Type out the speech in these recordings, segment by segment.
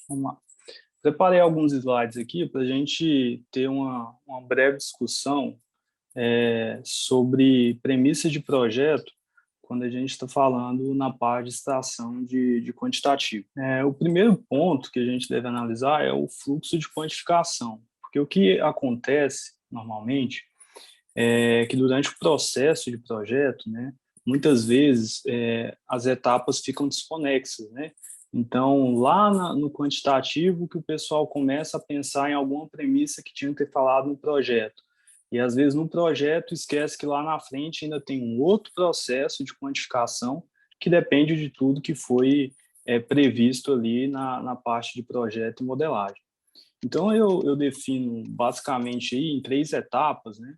Vamos lá. Preparei alguns slides aqui para a gente ter uma breve discussão sobre premissas de projeto quando a gente está falando na parte de extração de quantitativo. O primeiro ponto que a gente deve analisar é o fluxo de quantificação, porque o que acontece normalmente é que durante o processo de projeto, né, muitas vezes as etapas ficam desconexas, né? Então, lá no quantitativo que o pessoal começa a pensar em alguma premissa que tinha que ter falado no projeto. E, às vezes, no projeto esquece que lá na frente ainda tem um outro processo de quantificação que depende de tudo que foi previsto ali na parte de projeto e modelagem. Então, eu defino basicamente aí em 3 etapas, né?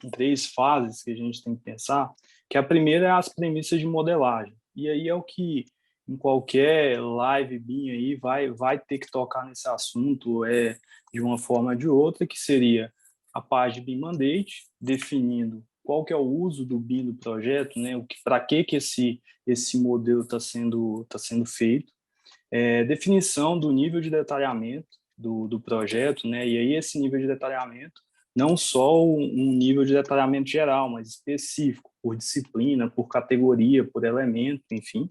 Em 3 fases que a gente tem que pensar, que a primeira é as premissas de modelagem. E aí é o que em qualquer live BIM aí vai ter que tocar nesse assunto de uma forma ou de outra, que seria a parte de BIM Mandate, definindo qual que é o uso do BIM do projeto, né? Para que esse modelo está sendo feito, definição do nível de detalhamento do projeto, né? E aí esse nível de detalhamento, não só um nível de detalhamento geral, mas específico, por disciplina, por categoria, por elemento, enfim.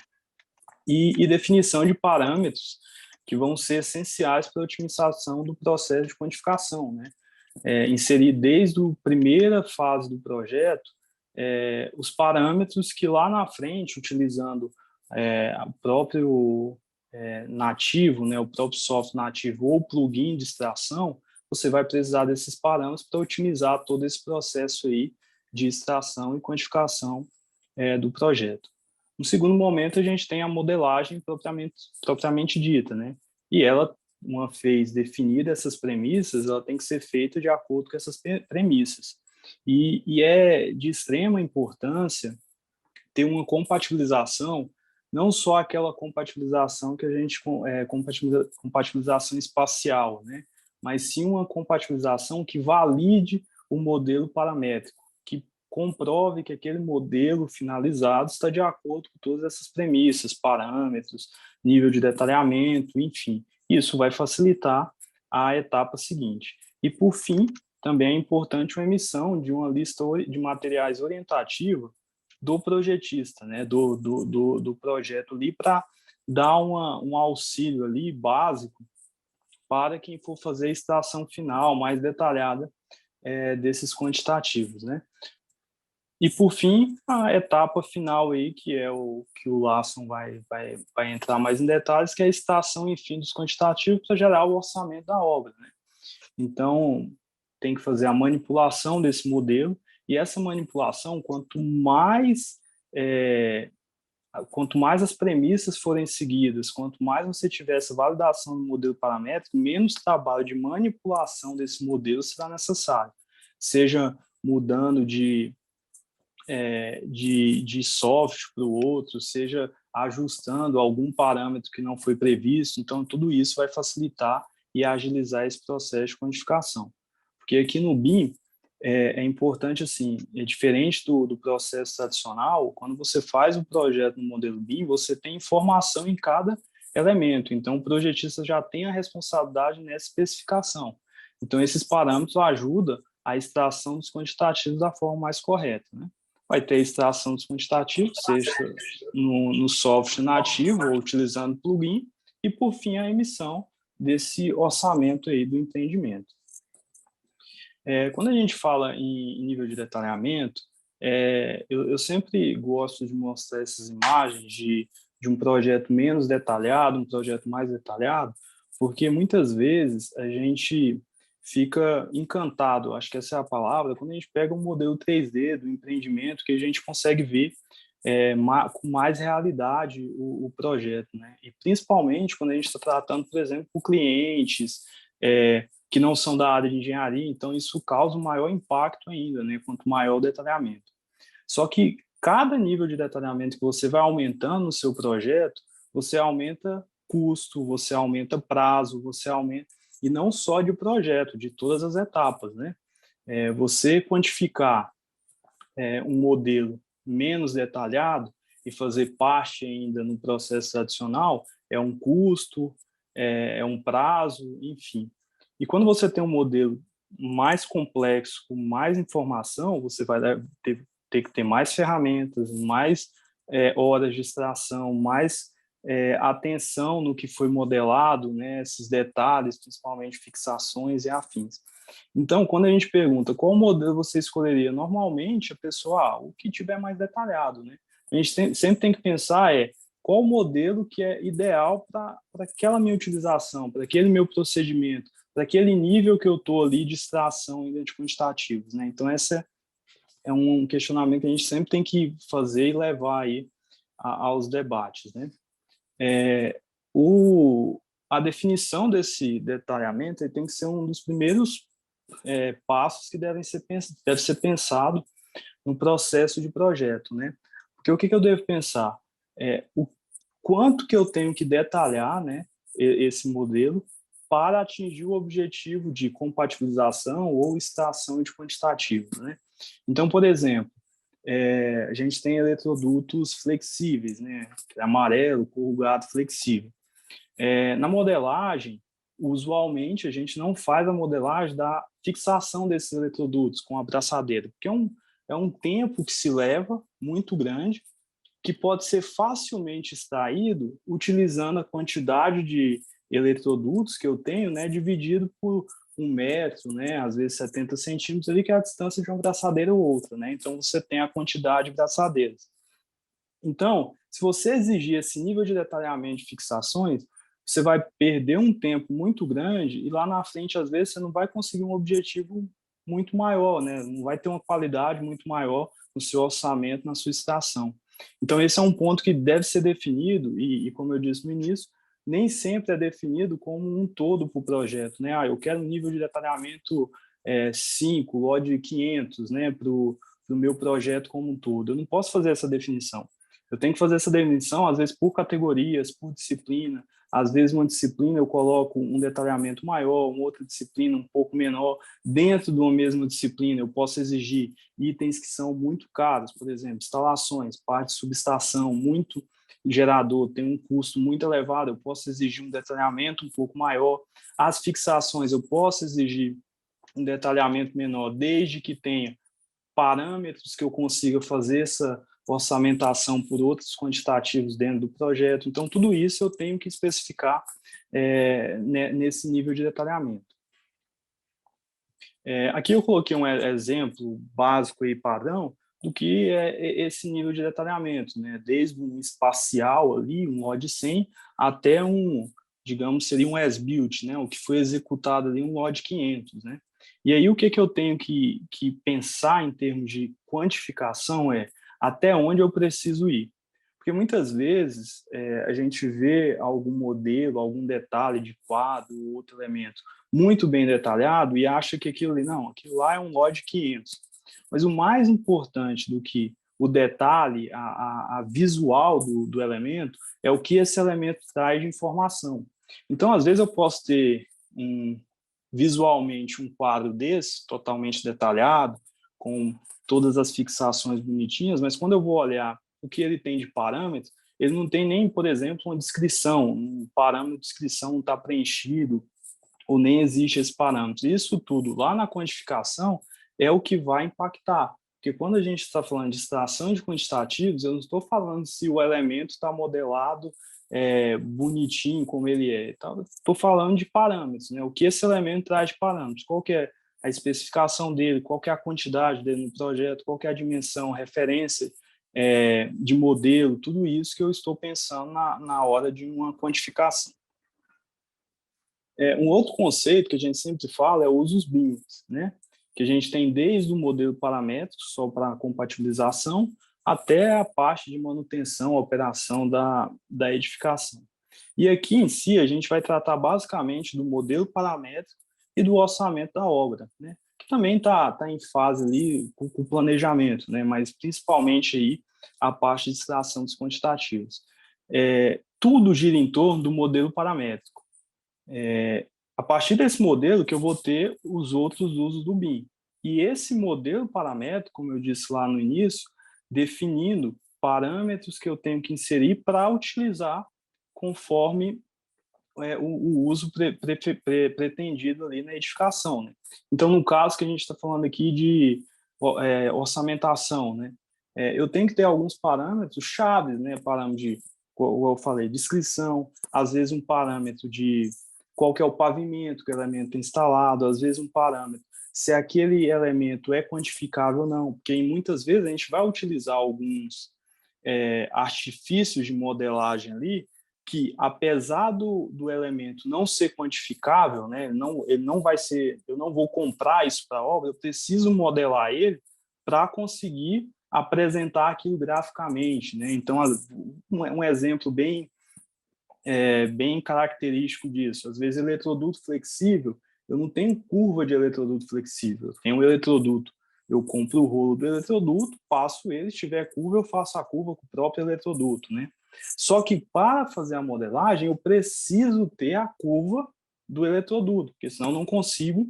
E definição de parâmetros que vão ser essenciais para a otimização do processo de quantificação, né? Inserir desde a primeira fase do projeto os parâmetros que lá na frente, utilizando o próprio nativo, né, o próprio software nativo ou plugin de extração, você vai precisar desses parâmetros para otimizar todo esse processo aí de extração e quantificação do projeto. No segundo momento, a gente tem a modelagem propriamente dita, né? E ela, uma vez definida essas premissas, ela tem que ser feita de acordo com essas premissas. E é de extrema importância ter uma compatibilização, não só aquela compatibilização que a gente compatibilização espacial, né? Mas sim uma compatibilização que valide o modelo paramétrico, que comprove que aquele modelo finalizado está de acordo com todas essas premissas, parâmetros, nível de detalhamento, enfim. Isso vai facilitar a etapa seguinte. E, por fim, também é importante uma emissão de uma lista de materiais orientativa do projetista, né, do projeto ali, para dar um auxílio ali básico para quem for fazer a extração final mais detalhada desses quantitativos, né? E, por fim, a etapa final aí, que é o que o Larson vai entrar mais em detalhes, que é a extração, enfim, dos quantitativos para gerar o orçamento da obra, né? Então, tem que fazer a manipulação desse modelo, e essa manipulação, quanto mais as premissas forem seguidas, quanto mais você tiver essa validação do modelo paramétrico, menos trabalho de manipulação desse modelo será necessário, seja mudando de software para o outro, seja ajustando algum parâmetro que não foi previsto. Então, tudo isso vai facilitar e agilizar esse processo de quantificação. Porque aqui no BIM é importante, assim, é diferente do processo tradicional. Quando você faz um projeto no modelo BIM, você tem informação em cada elemento. Então, o projetista já tem a responsabilidade nessa especificação. Então, esses parâmetros ajudam a extração dos quantitativos da forma mais correta, né? Vai ter a extração dos quantitativos, seja no software nativo ou utilizando plugin, e, por fim, a emissão desse orçamento aí do empreendimento. Quando a gente fala em nível de detalhamento, eu sempre gosto de mostrar essas imagens de um projeto menos detalhado, um projeto mais detalhado, porque muitas vezes a gente fica encantado, acho que essa é a palavra, quando a gente pega um modelo 3D do empreendimento, que a gente consegue ver com mais realidade o projeto, né? E principalmente quando a gente está tratando, por exemplo, com clientes que não são da área de engenharia, então isso causa um maior impacto ainda, né? Quanto maior o detalhamento. Só que cada nível de detalhamento que você vai aumentando no seu projeto, você aumenta custo, você aumenta prazo, você aumenta, e não só de projeto, de todas as etapas, né? Você quantificar um modelo menos detalhado e fazer parte ainda no processo tradicional é um custo, é um prazo, enfim. E quando você tem um modelo mais complexo, com mais informação, você vai ter que ter mais ferramentas, mais horas de extração, mais atenção no que foi modelado, né, esses detalhes, principalmente fixações e afins. Então, quando a gente pergunta qual modelo você escolheria, normalmente a pessoa, o que tiver mais detalhado, né? A gente sempre tem que pensar qual modelo que é ideal para aquela minha utilização, para aquele meu procedimento, para aquele nível que eu estou ali de extração ainda de quantitativos, né? Então, esse é um questionamento que a gente sempre tem que fazer e levar aí aos debates, né? A definição desse detalhamento tem que ser um dos primeiros passos que deve ser pensado no processo de projeto, né? Porque o que eu devo pensar? O quanto que eu tenho que detalhar, né, esse modelo para atingir o objetivo de compatibilização ou extração de quantitativos, né? Então, por exemplo, a gente tem eletrodutos flexíveis, né? Amarelo, corrugado flexível. Na modelagem, usualmente a gente não faz a modelagem da fixação desses eletrodutos com a abraçadeira, porque é um tempo que se leva muito grande, que pode ser facilmente extraído utilizando a quantidade de eletrodutos que eu tenho, né, dividido por 1 metro, né, às vezes 70 centímetros, ali, que é a distância de uma braçadeira ou outra, né? Então, você tem a quantidade de braçadeiras. Então, se você exigir esse nível de detalhamento de fixações, você vai perder um tempo muito grande e lá na frente, às vezes, você não vai conseguir um objetivo muito maior, né? Não vai ter uma qualidade muito maior no seu orçamento, na sua estação. Então, esse é um ponto que deve ser definido e como eu disse no início, nem sempre é definido como um todo para o projeto, né? Eu quero um nível de detalhamento 5, LOD 500, né, para o meu projeto como um todo. Eu não posso fazer essa definição. Eu tenho que fazer essa definição, às vezes, por categorias, por disciplina. Às vezes, uma disciplina eu coloco um detalhamento maior, uma outra disciplina um pouco menor. Dentro de uma mesma disciplina, eu posso exigir itens que são muito caros, por exemplo, instalações, parte de subestação, muito gerador, tem um custo muito elevado, eu posso exigir um detalhamento um pouco maior. As fixações, eu posso exigir um detalhamento menor, desde que tenha parâmetros que eu consiga fazer essa orçamentação por outros quantitativos dentro do projeto. Então, tudo isso eu tenho que especificar nesse nível de detalhamento. Aqui eu coloquei um exemplo básico e padrão do que é esse nível de detalhamento, né? Desde um espacial ali, um LOD 100, até digamos, seria um as-built, né? O que foi executado ali, um LOD 500, né? E aí o que eu tenho que pensar em termos de quantificação até onde eu preciso ir. Porque muitas vezes a gente vê algum modelo, algum detalhe de quadro, outro elemento muito bem detalhado e acha que aquilo lá é um LOD 500. Mas o mais importante do que o detalhe, a visual do elemento, é o que esse elemento traz de informação. Então, às vezes, eu posso ter visualmente um quadro desse, totalmente detalhado, com todas as fixações bonitinhas, mas quando eu vou olhar o que ele tem de parâmetros, ele não tem nem, por exemplo, uma descrição, um parâmetro de descrição não está preenchido, ou nem existe esse parâmetro. Isso tudo lá na quantificação é o que vai impactar. Porque quando a gente está falando de extração de quantitativos, eu não estou falando se o elemento está modelado bonitinho como ele é. Estou falando de parâmetros, né? O que esse elemento traz de parâmetros, qual que é a especificação dele, qual que é a quantidade dele no projeto, qual que é a dimensão, referência de modelo, tudo isso que eu estou pensando na hora de uma quantificação. Um outro conceito que a gente sempre fala é o uso dos BIMs, né? Que a gente tem desde o modelo paramétrico, só para compatibilização, até a parte de manutenção, operação da edificação. E aqui em si, a gente vai tratar basicamente do modelo paramétrico e do orçamento da obra, né? Que também está em fase ali com o planejamento, né? Mas principalmente aí a parte de extração dos quantitativos. Tudo gira em torno do modelo paramétrico. A partir desse modelo que eu vou ter os outros usos do BIM. E esse modelo paramétrico, como eu disse lá no início, definindo parâmetros que eu tenho que inserir para utilizar conforme o uso pretendido ali na edificação, né? Então, no caso que a gente está falando aqui de orçamentação, né? Eu tenho que ter alguns parâmetros chaves, né? Parâmetro de, como eu falei, descrição, às vezes um parâmetro de qual que é o pavimento que o elemento é instalado, às vezes um parâmetro se aquele elemento é quantificável ou não, porque muitas vezes a gente vai utilizar alguns artifícios de modelagem ali que, apesar do elemento não ser quantificável, né, ele não vai ser, eu não vou comprar isso para a obra, eu preciso modelar ele para conseguir apresentar aquilo graficamente, né? Então, um exemplo bem característico disso. Às vezes, eletroduto flexível, eu não tenho curva de eletroduto flexível, eu tenho um eletroduto. Eu compro o rolo do eletroduto, passo ele, se tiver curva, eu faço a curva com o próprio eletroduto, né? Só que para fazer a modelagem, eu preciso ter a curva do eletroduto, porque senão eu não consigo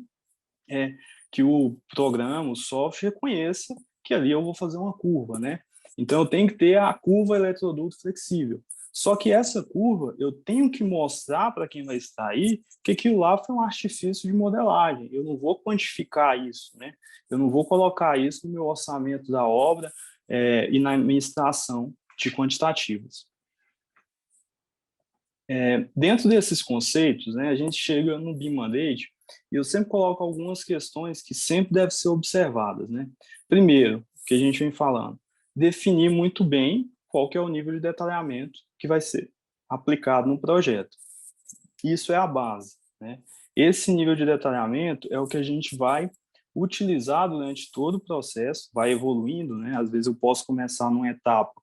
que o programa, o software, reconheça que ali eu vou fazer uma curva, né? Então, eu tenho que ter a curva eletroduto flexível. Só que essa curva, eu tenho que mostrar para quem vai estar aí que aquilo lá foi um artifício de modelagem. Eu não vou quantificar isso, né? Eu não vou colocar isso no meu orçamento da obra e na minha extração de quantitativos. Dentro desses conceitos, né, a gente chega no BIM Mandate e eu sempre coloco algumas questões que sempre devem ser observadas, né? Primeiro, que a gente vem falando, definir muito bem qual que é o nível de detalhamento que vai ser aplicado no projeto. Isso é a base, né? Esse nível de detalhamento é o que a gente vai utilizar durante todo o processo, vai evoluindo, né? Às vezes eu posso começar numa etapa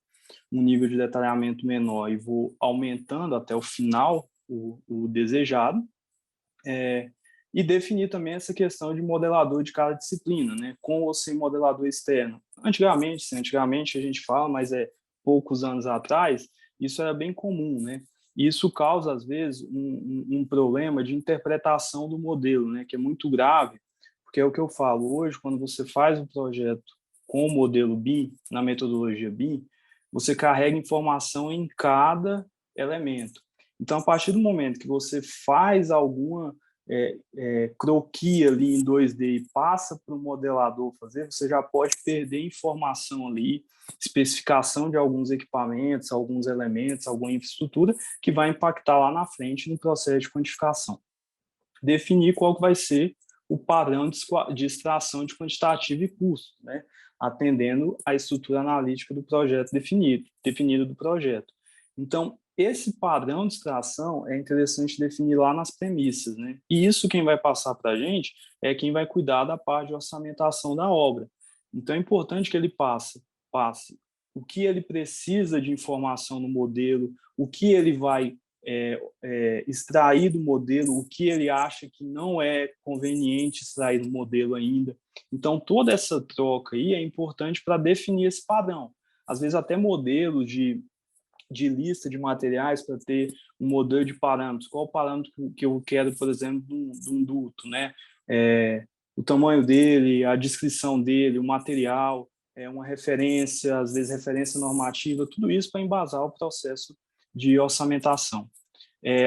um nível de detalhamento menor e vou aumentando até o final o desejado, e definir também essa questão de modelador de cada disciplina, né? Com ou sem modelador externo. Antigamente a gente fala, mas poucos anos atrás, isso era bem comum, né? E isso causa, às vezes, um problema de interpretação do modelo, né? Que é muito grave, porque é o que eu falo hoje, quando você faz um projeto com o modelo BIM, na metodologia BIM, você carrega informação em cada elemento. Então, a partir do momento que você faz alguma croquis ali em 2D e passa para o modelador fazer, você já pode perder informação ali, especificação de alguns equipamentos, alguns elementos, alguma infraestrutura que vai impactar lá na frente no processo de quantificação. Definir qual que vai ser o padrão de extração de quantitativo e custo, né? Atendendo à estrutura analítica do projeto definido do projeto. Então, esse padrão de extração é interessante definir lá nas premissas, né? E isso quem vai passar para a gente é quem vai cuidar da parte de orçamentação da obra. Então, é importante que ele passe o que ele precisa de informação no modelo, o que ele vai extrair do modelo, o que ele acha que não é conveniente extrair do modelo ainda. Então, toda essa troca aí é importante para definir esse padrão. Às vezes, até modelos de lista de materiais para ter um modelo de parâmetros. Qual o parâmetro que eu quero, por exemplo, de um duto, né? O tamanho dele, a descrição dele, o material, uma referência, às vezes referência normativa, tudo isso para embasar o processo de orçamentação.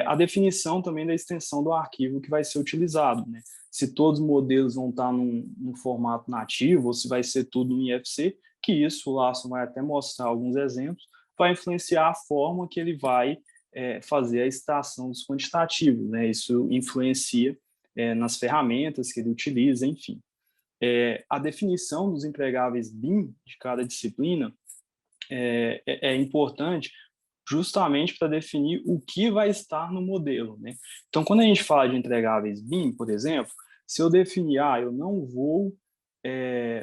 A definição também da extensão do arquivo que vai ser utilizado, né? Se todos os modelos vão estar num formato nativo ou se vai ser tudo em IFC, que isso o Larson vai até mostrar alguns exemplos, vai influenciar a forma que ele vai fazer a extração dos quantitativos, né? Isso influencia nas ferramentas que ele utiliza, enfim. A definição dos entregáveis BIM de cada disciplina é importante justamente para definir o que vai estar no modelo, né? Então, quando a gente fala de entregáveis BIM, por exemplo, se eu definir, eu não vou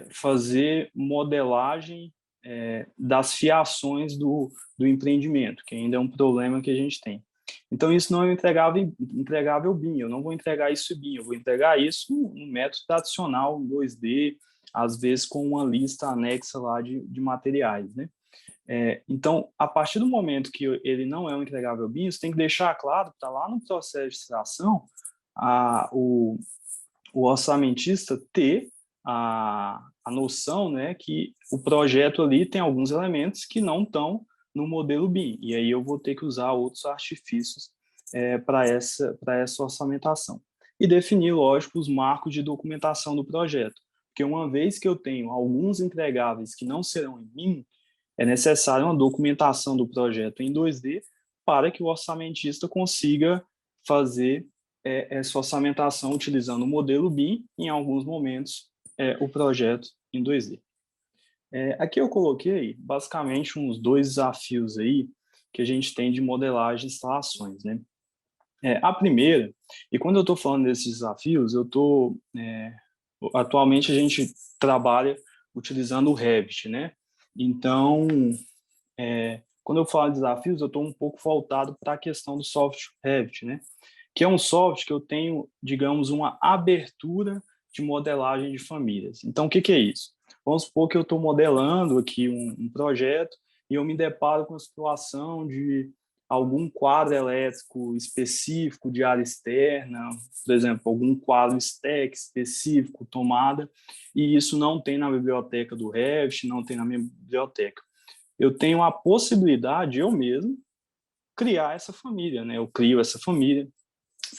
fazer modelagem das fiações do empreendimento, que ainda é um problema que a gente tem. Então, isso não é entregável BIM, eu não vou entregar isso BIM, eu vou entregar isso no método tradicional, 2D, às vezes com uma lista anexa lá de materiais, né? Então, a partir do momento que ele não é um entregável BIM, você tem que deixar claro, está lá no processo de extração, o orçamentista ter a noção, né, que o projeto ali tem alguns elementos que não estão no modelo BIM, e aí eu vou ter que usar outros artifícios para essa orçamentação. E definir, lógico, os marcos de documentação do projeto, porque uma vez que eu tenho alguns entregáveis que não serão em BIM, é necessária uma documentação do projeto em 2D para que o orçamentista consiga fazer essa orçamentação utilizando o modelo BIM, em alguns momentos, o projeto em 2D. Aqui eu coloquei, basicamente, uns 2 desafios aí que a gente tem de modelagem de instalações, né? A primeira, e quando eu estou falando desses desafios, atualmente a gente trabalha utilizando o Revit, né? Então, quando eu falo de desafios, eu estou um pouco voltado para a questão do software Revit, né? Que é um software que eu tenho, digamos, uma abertura de modelagem de famílias. Então, o que é isso? Vamos supor que eu estou modelando aqui um projeto e eu me deparo com a situação de algum quadro elétrico específico de área externa, por exemplo, algum quadro stack específico, tomada, e isso não tem na biblioteca do Revit, não tem na minha biblioteca. Eu tenho a possibilidade, eu mesmo, criar essa família, né? Eu crio essa família,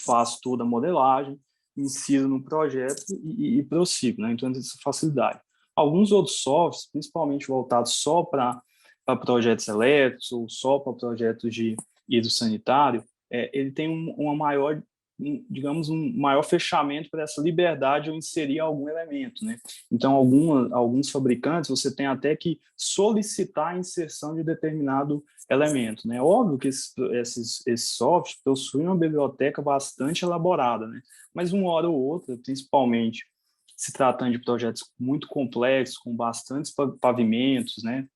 faço toda a modelagem, insiro no projeto e prossigo, né? Então, essa facilidade. Alguns outros softwares, principalmente voltados só para projetos elétricos ou só para projetos de hidrossanitário, ele tem uma maior, digamos, um maior fechamento para essa liberdade de eu inserir algum elemento, né? Então, alguns fabricantes, você tem até que solicitar a inserção de determinado elemento, né? Óbvio que esses softwares possuem uma biblioteca bastante elaborada, né? Mas uma hora ou outra, principalmente se tratando de projetos muito complexos, com bastantes pavimentos, né?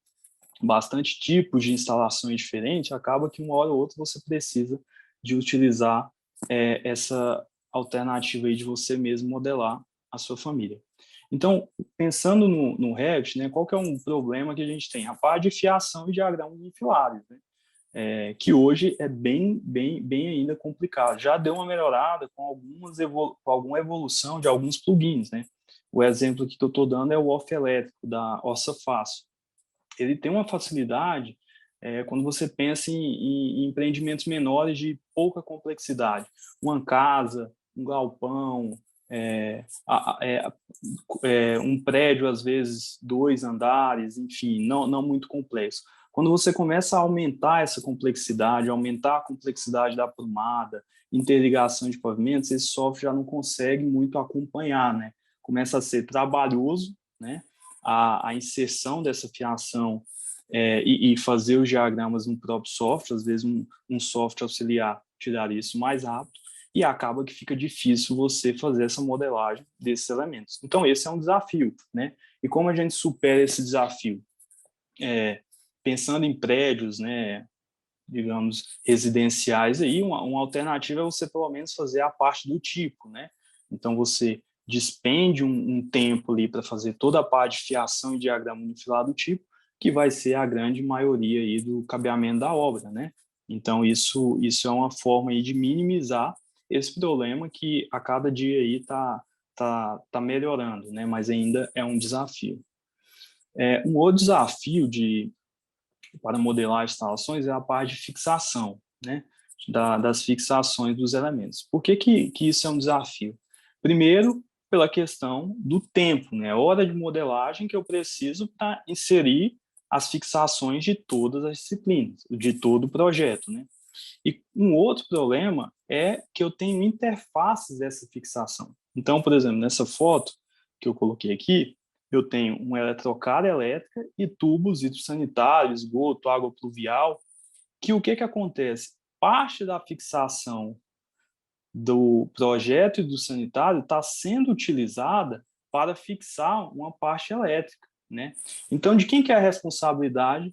Bastante tipos de instalações diferentes, acaba que uma hora ou outra você precisa de utilizar essa alternativa aí de você mesmo modelar a sua família. Então, pensando no Revit, né, qual que é um problema que a gente tem? A parte de fiação e diagrama unifilares, né? Que hoje é bem ainda complicado. Já deu uma melhorada com alguma evolução de alguns plugins, né? O exemplo que eu estou dando é o Off Elétrico, da Orça Fácil. Ele tem uma facilidade quando você pensa em empreendimentos menores de pouca complexidade. Uma casa, um galpão, um prédio, às vezes, 2 andares, enfim, não muito complexo. Quando você começa a aumentar essa complexidade, aumentar a complexidade da aprumada, interligação de pavimentos, esse software já não consegue muito acompanhar, né? Começa a ser trabalhoso, né? A inserção dessa fiação e fazer os diagramas no próprio software, às vezes um software auxiliar tiraria isso mais rápido, e acaba que fica difícil você fazer essa modelagem desses elementos. Então, esse é um desafio, né? E como a gente supera esse desafio? Pensando em prédios, né, digamos, residenciais, aí uma alternativa é você, pelo menos, fazer a parte do tipo, né? Então, você despende um tempo ali para fazer toda a parte de fiação e diagrama unifilar do tipo, que vai ser a grande maioria aí do cabeamento da obra, né? Então, isso é uma forma aí de minimizar esse problema que a cada dia aí tá melhorando, né? Mas ainda é um desafio. Um outro desafio para modelar instalações é a parte de fixação, né? Das fixações dos elementos. Por que isso é um desafio? Primeiro, pela questão do tempo, né? Hora de modelagem que eu preciso para inserir as fixações de todas as disciplinas, de todo o projeto, né? E um outro problema é que eu tenho interfaces dessa fixação. Então, por exemplo, nessa foto que eu coloquei aqui, eu tenho uma eletrocária elétrica e tubos hidrossanitários, esgoto, água pluvial, que o que acontece? Parte da fixação do projeto hidrossanitário está sendo utilizada para fixar uma parte elétrica, né? Então, de quem que é a responsabilidade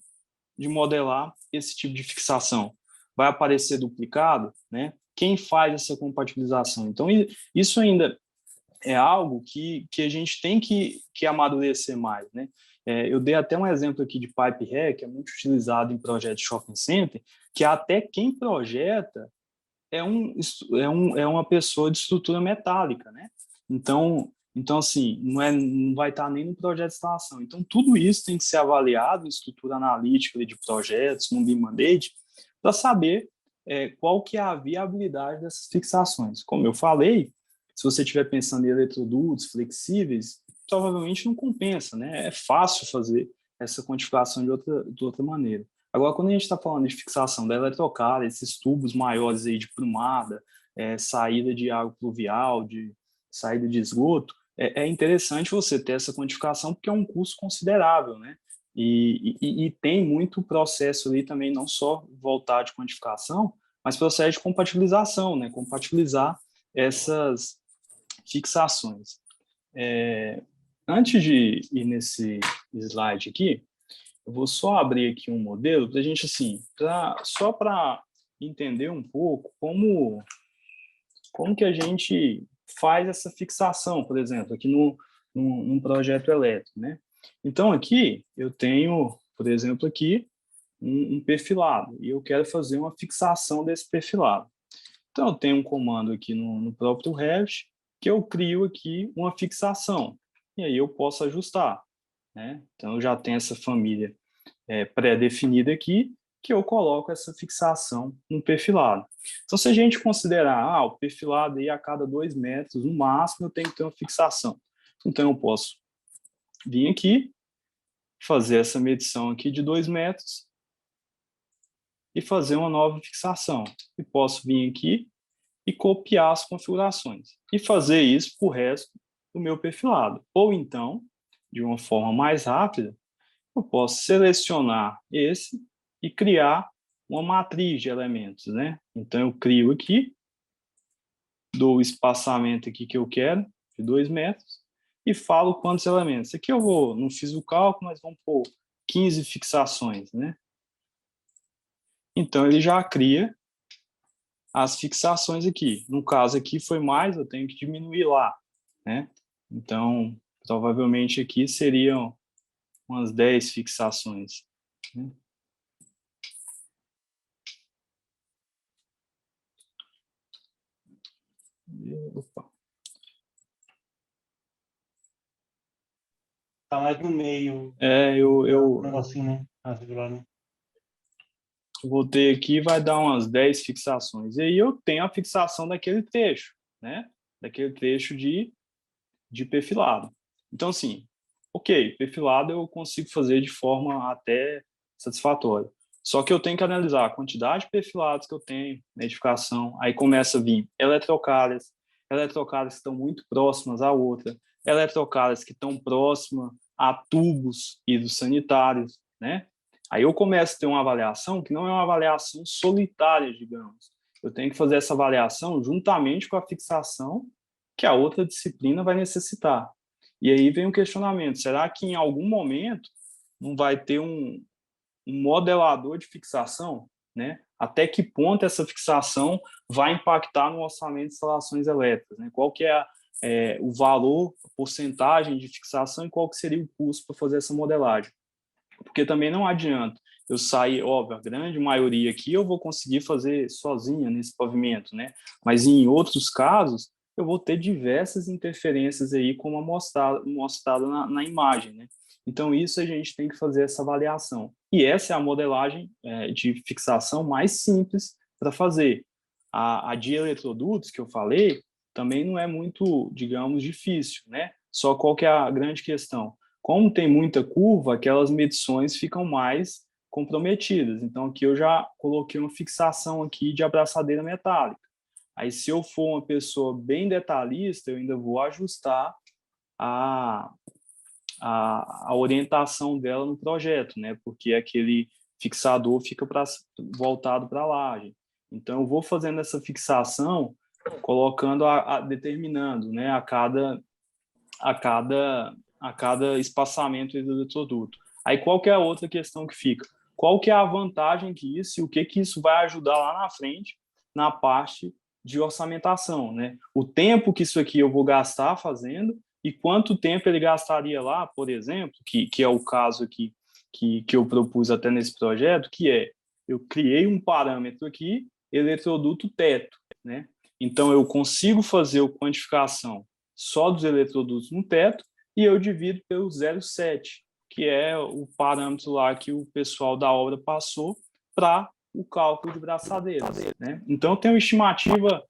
de modelar esse tipo de fixação? Vai aparecer duplicado, né? Quem faz essa compatibilização? Então, isso ainda é algo que a gente tem que amadurecer mais, né? Eu dei até um exemplo aqui de pipe hack, que é muito utilizado em projetos de shopping center, que até quem projeta é uma pessoa de estrutura metálica, né? Então assim, não vai estar nem no projeto de instalação. Então, tudo isso tem que ser avaliado em estrutura analítica de projetos, no BIM Mandate, para saber qual que é a viabilidade dessas fixações. Como eu falei, se você estiver pensando em eletrodutos flexíveis, provavelmente não compensa, né? É fácil fazer essa quantificação de outra maneira. Agora, quando a gente está falando de fixação da eletrocária, esses tubos maiores aí de prumada, saída de água pluvial, de saída de esgoto, é interessante você ter essa quantificação porque é um custo considerável, né? E tem muito processo ali também, não só voltar de quantificação, mas processo de compatibilização, né? Compatibilizar essas fixações. Antes de ir nesse slide aqui, eu vou só abrir aqui um modelo para a gente, assim, só para entender um pouco como que a gente faz essa fixação, por exemplo, aqui num projeto elétrico, né? Então, aqui eu tenho, por exemplo, aqui um perfilado e eu quero fazer uma fixação desse perfilado. Então, eu tenho um comando aqui no próprio Revit que eu crio aqui uma fixação e aí eu posso ajustar, né? Então, eu já tenho essa família pré-definida aqui que eu coloco essa fixação no perfilado. Então, se a gente considerar o perfilado aí a cada 2 metros, no máximo, eu tenho que ter uma fixação. Então, eu posso vir aqui, fazer essa medição aqui de 2 metros e fazer uma nova fixação. E posso vir aqui e copiar as configurações e fazer isso para o resto do meu perfilado. Ou então, de uma forma mais rápida, eu posso selecionar esse e criar uma matriz de elementos, né? Então, eu crio aqui, dou o espaçamento aqui que eu quero, de 2 metros, e falo quantos elementos. Aqui eu não fiz o cálculo, mas vamos pôr 15 fixações, né? Então, ele já cria as fixações aqui. No caso aqui foi mais, eu tenho que diminuir lá, né? Então, provavelmente aqui seriam umas 10 fixações, né? Opa. Tá mais no meio. Eu Negocinho, né? Regular, né? vou ter aqui, vai dar umas 10 fixações. E aí eu tenho a fixação daquele trecho, né? Daquele trecho de perfilado. Então, assim, ok, perfilado eu consigo fazer de forma até satisfatória. Só que eu tenho que analisar a quantidade de perfilados que eu tenho na edificação. Aí começa a vir eletrocárias que estão muito próximas à outra, eletrocárias que estão próximas a tubos hidrossanitários, né? Aí eu começo a ter uma avaliação que não é uma avaliação solitária, digamos. Eu tenho que fazer essa avaliação juntamente com a fixação que a outra disciplina vai necessitar. E aí vem o questionamento: será que em algum momento não vai ter um modelador de fixação, né? Até que ponto essa fixação vai impactar no orçamento de instalações elétricas, né? Qual que é o valor, a porcentagem de fixação e qual que seria o custo para fazer essa modelagem? Porque também não adianta eu sair, óbvio, a grande maioria aqui eu vou conseguir fazer sozinha nesse pavimento, né? Mas em outros casos eu vou ter diversas interferências aí, como mostrado na imagem, né? Então isso a gente tem que fazer essa avaliação. E essa é a modelagem de fixação mais simples para fazer. A de eletrodutos que eu falei também não é muito, digamos, difícil, né? Só qual que é a grande questão? Como tem muita curva, aquelas medições ficam mais comprometidas. Então, aqui eu já coloquei uma fixação aqui de abraçadeira metálica. Aí, se eu for uma pessoa bem detalhista, eu ainda vou ajustar a, a orientação dela no projeto, né? Porque aquele fixador fica voltado para a laje. Então, eu vou fazendo essa fixação, colocando, determinando, né? A cada espaçamento do eletroduto. Aí qual que é a outra questão que fica? Qual que é a vantagem que isso e o que isso vai ajudar lá na frente na parte de orçamentação, né? O tempo que isso aqui eu vou gastar fazendo e quanto tempo ele gastaria lá, por exemplo, que é o caso aqui que eu propus até nesse projeto, que é eu criei um parâmetro aqui, eletroduto teto, né? Então eu consigo fazer a quantificação só dos eletrodutos no teto e eu divido pelo 0,7, que é o parâmetro lá que o pessoal da obra passou para o cálculo de braçadeiras, né? Então, eu tenho uma estimativa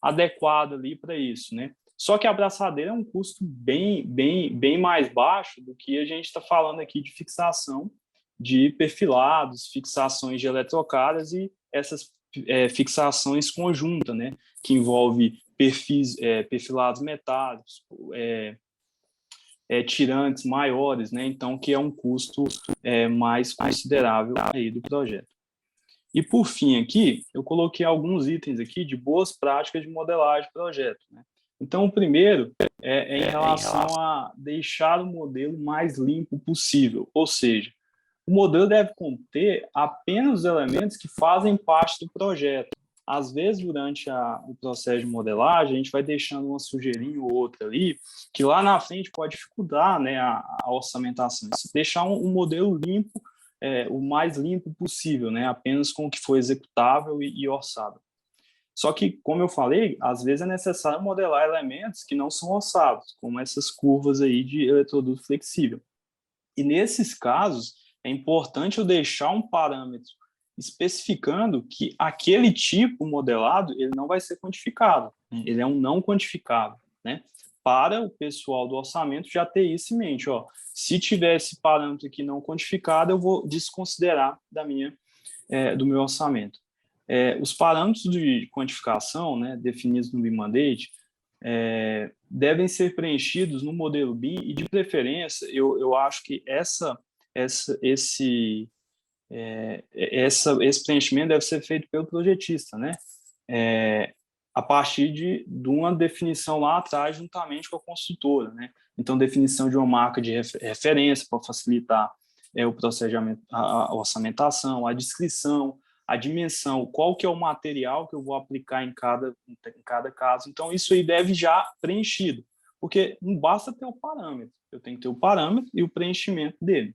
adequada ali para isso, né? Só que a braçadeira é um custo bem mais baixo do que a gente está falando aqui de fixação de perfilados, fixações de eletrocárias e essas fixações conjuntas, né? Que envolve perfilados metálicos, tirantes maiores, né? Então, que é um custo mais considerável aí do projeto. E, por fim, aqui, eu coloquei alguns itens aqui de boas práticas de modelagem de projeto, né? Então, o primeiro é em relação a deixar o modelo mais limpo possível, ou seja, o modelo deve conter apenas os elementos que fazem parte do projeto. Às vezes, durante o processo de modelagem, a gente vai deixando uma sujeirinha ou outra ali, que lá na frente pode dificultar, né, a orçamentação. Se deixar um modelo limpo, o mais limpo possível, né, apenas com o que foi executável e orçado. Só que, como eu falei, às vezes é necessário modelar elementos que não são orçados, como essas curvas aí de eletroduto flexível. E nesses casos, é importante eu deixar um parâmetro especificando que aquele tipo modelado ele não vai ser quantificado, né? Ele é um não quantificável, né? Para o pessoal do orçamento já ter isso em mente, ó, se tiver esse parâmetro aqui não quantificado, eu vou desconsiderar do meu orçamento. Os parâmetros de quantificação, né, definidos no BIM Mandate, devem ser preenchidos no modelo BIM e, de preferência, eu acho que esse preenchimento deve ser feito pelo projetista, né? A partir de uma definição lá atrás, juntamente com a construtora, né? Então, definição de uma marca de referência para facilitar o procedimento, a orçamentação, a descrição, a dimensão, qual que é o material que eu vou aplicar em cada caso. Então, isso aí deve já preenchido, porque não basta ter o parâmetro, eu tenho que ter o parâmetro e o preenchimento dele.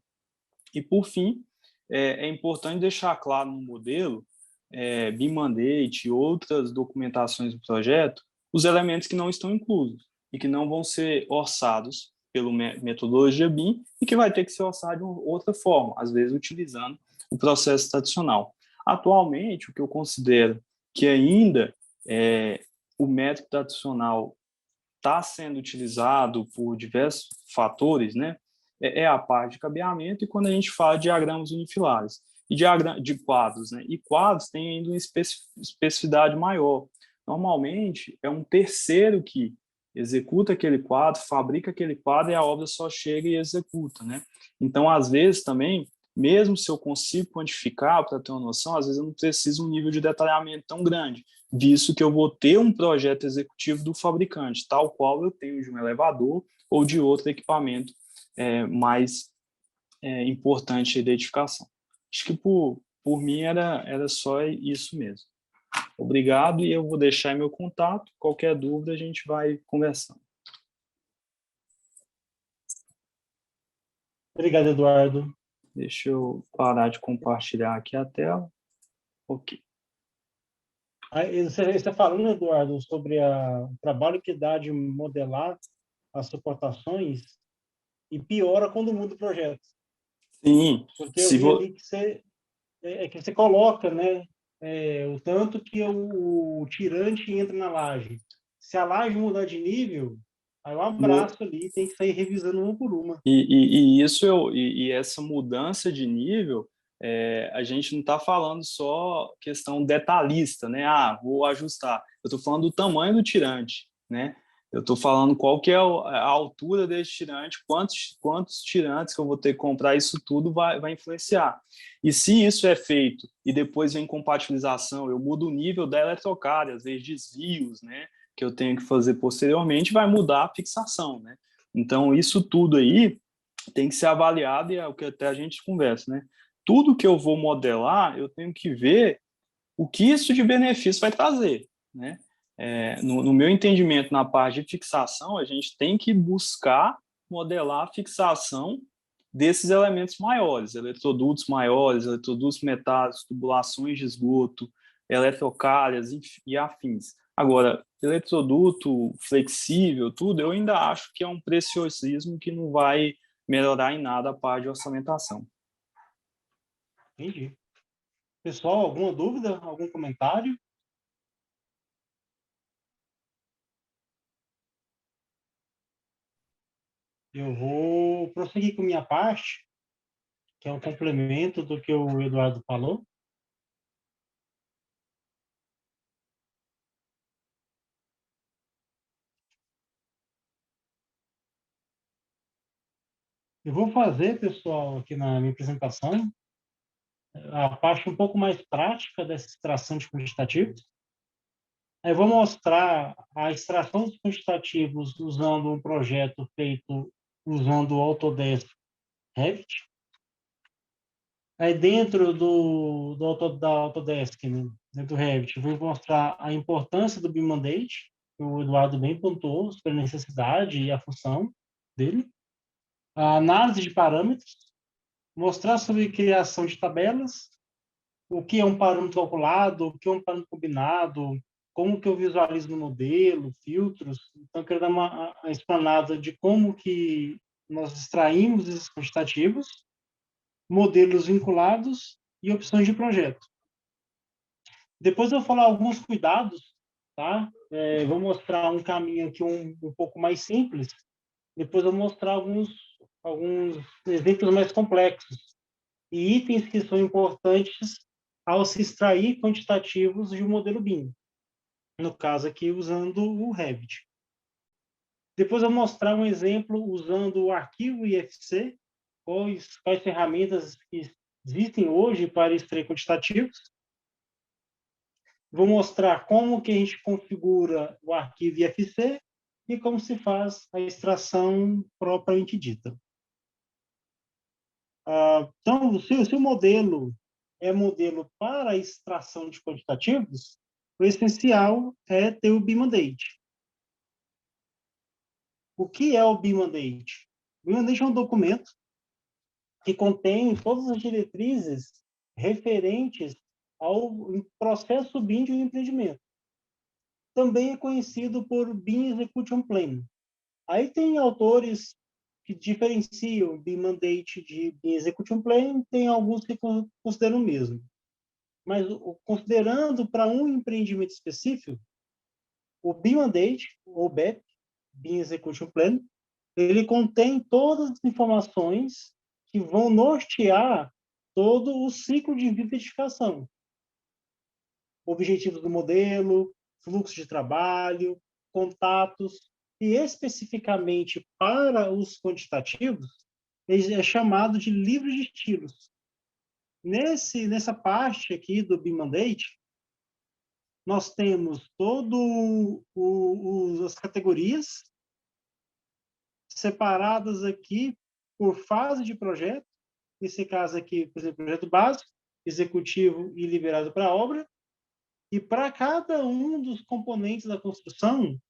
E, por fim, é importante deixar claro no modelo, BIM Mandate e outras documentações do projeto, os elementos que não estão inclusos e que não vão ser orçados pela metodologia BIM e que vai ter que ser orçado de outra forma, às vezes utilizando o processo tradicional. Atualmente, o que eu considero que ainda o método tradicional está sendo utilizado por diversos fatores, né? A parte de cabeamento, e quando a gente fala de diagramas unifilares e de quadros, né? E quadros têm ainda uma especificidade maior. Normalmente, é um terceiro que executa aquele quadro, fabrica aquele quadro e a obra só chega e executa, né? Então, às vezes também, mesmo se eu consigo quantificar, para ter uma noção, às vezes eu não preciso um nível de detalhamento tão grande, visto que eu vou ter um projeto executivo do fabricante, tal qual eu tenho de um elevador ou de outro equipamento mais importante de edificação. Acho que por mim era só isso mesmo. Obrigado, e eu vou deixar meu contato. Qualquer dúvida a gente vai conversando. Obrigado, Eduardo. Deixa eu parar de compartilhar aqui a tela. Ok. Você está falando, Eduardo, sobre o trabalho que dá de modelar as suportações e piora quando muda o projeto. Sim. Porque eu vi ali que você coloca, né, o tanto que o tirante entra na laje. Se a laje mudar de nível, aí um abraço ali, tem que sair revisando uma por uma. E essa mudança de nível, a gente não está falando só questão detalhista, né? Vou ajustar. Eu estou falando do tamanho do tirante, né? Eu estou falando qual que é a altura desse tirante, quantos tirantes que eu vou ter que comprar, isso tudo vai influenciar. E se isso é feito e depois vem compatibilização, eu mudo o nível da eletrocária, às vezes desvios, né, que eu tenho que fazer posteriormente, vai mudar a fixação, né? Então, isso tudo aí tem que ser avaliado, e é o que até a gente conversa, né? Tudo que eu vou modelar, eu tenho que ver o que isso de benefício vai trazer, né? No meu entendimento, na parte de fixação, a gente tem que buscar modelar a fixação desses elementos maiores, eletrodutos metálicos, tubulações de esgoto, eletrocárias e afins. Agora, eletroduto flexível, tudo, eu ainda acho que é um preciosismo que não vai melhorar em nada a parte de orçamentação. Entendi. Pessoal, alguma dúvida? Algum comentário? Eu vou prosseguir com minha parte, que é um complemento do que o Eduardo falou. Eu vou fazer, pessoal, aqui na minha apresentação, a parte um pouco mais prática dessa extração de quantitativos. Eu vou mostrar a extração dos quantitativos usando um projeto feito usando o Autodesk Revit. Aí dentro da Autodesk, né, dentro do Revit, eu vou mostrar a importância do BIM Mandate, que o Eduardo bem pontuou sobre a necessidade e a função dele. A análise de parâmetros, mostrar sobre criação de tabelas, o que é um parâmetro calculado, o que é um parâmetro combinado, como que eu visualizo no modelo, filtros. Então, eu quero dar uma explanada de como que nós extraímos esses quantitativos, modelos vinculados e opções de projeto. Depois eu vou falar alguns cuidados, tá? Vou mostrar um caminho aqui um pouco mais simples. Depois eu vou mostrar alguns exemplos mais complexos e itens que são importantes ao se extrair quantitativos de um modelo BIM. No caso aqui, usando o Revit. Depois eu vou mostrar um exemplo usando o arquivo IFC, quais ferramentas que existem hoje para extrair quantitativos. Vou mostrar como que a gente configura o arquivo IFC e como se faz a extração propriamente dita. Então, se o modelo é modelo para extração de quantitativos, o essencial é ter o BIM Mandate. O que é o BIM Mandate? O BIM Mandate é um documento que contém todas as diretrizes referentes ao processo BIM de um empreendimento. Também é conhecido por BIM Execution Plan. Aí tem autores que diferenciam BIM Mandate de BIM Execution Plan, tem alguns que consideram o mesmo. Mas considerando para um empreendimento específico, o BIM Mandate, ou BEP, BIM Execution Plan, ele contém todas as informações que vão nortear todo o ciclo de vida de edificação. Objetivos do modelo, fluxo de trabalho, contatos, e especificamente para os quantitativos, ele é chamado de livro de estilos. Nessa parte aqui do BIM Mandate, nós temos as categorias separadas aqui por fase de projeto, nesse caso aqui, por exemplo, projeto básico, executivo e liberado para obra, e para cada um dos componentes da construção,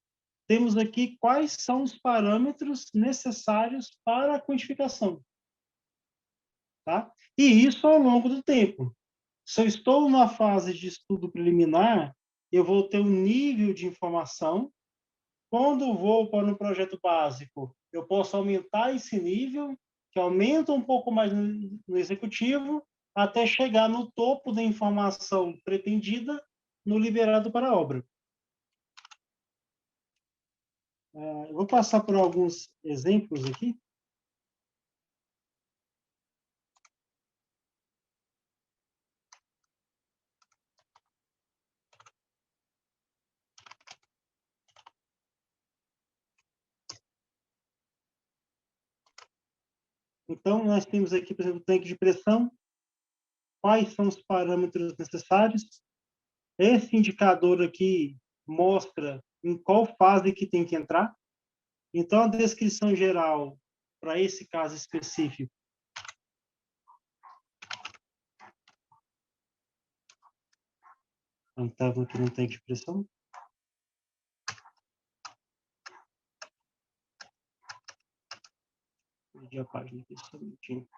temos aqui quais são os parâmetros necessários para a quantificação. Tá? E isso ao longo do tempo. Se eu estou numa fase de estudo preliminar, eu vou ter um nível de informação. Quando vou para um projeto básico, eu posso aumentar esse nível, que aumenta um pouco mais no executivo, até chegar no topo da informação pretendida no liberado para a obra. Eu vou passar por alguns exemplos aqui. Então, nós temos aqui, por exemplo, o tanque de pressão, quais são os parâmetros necessários. Esse indicador aqui mostra em qual fase que tem que entrar. Então, a descrição geral para esse caso específico. Então, estava aqui no tanque de pressão. Perdi a página aqui, só um minutinho.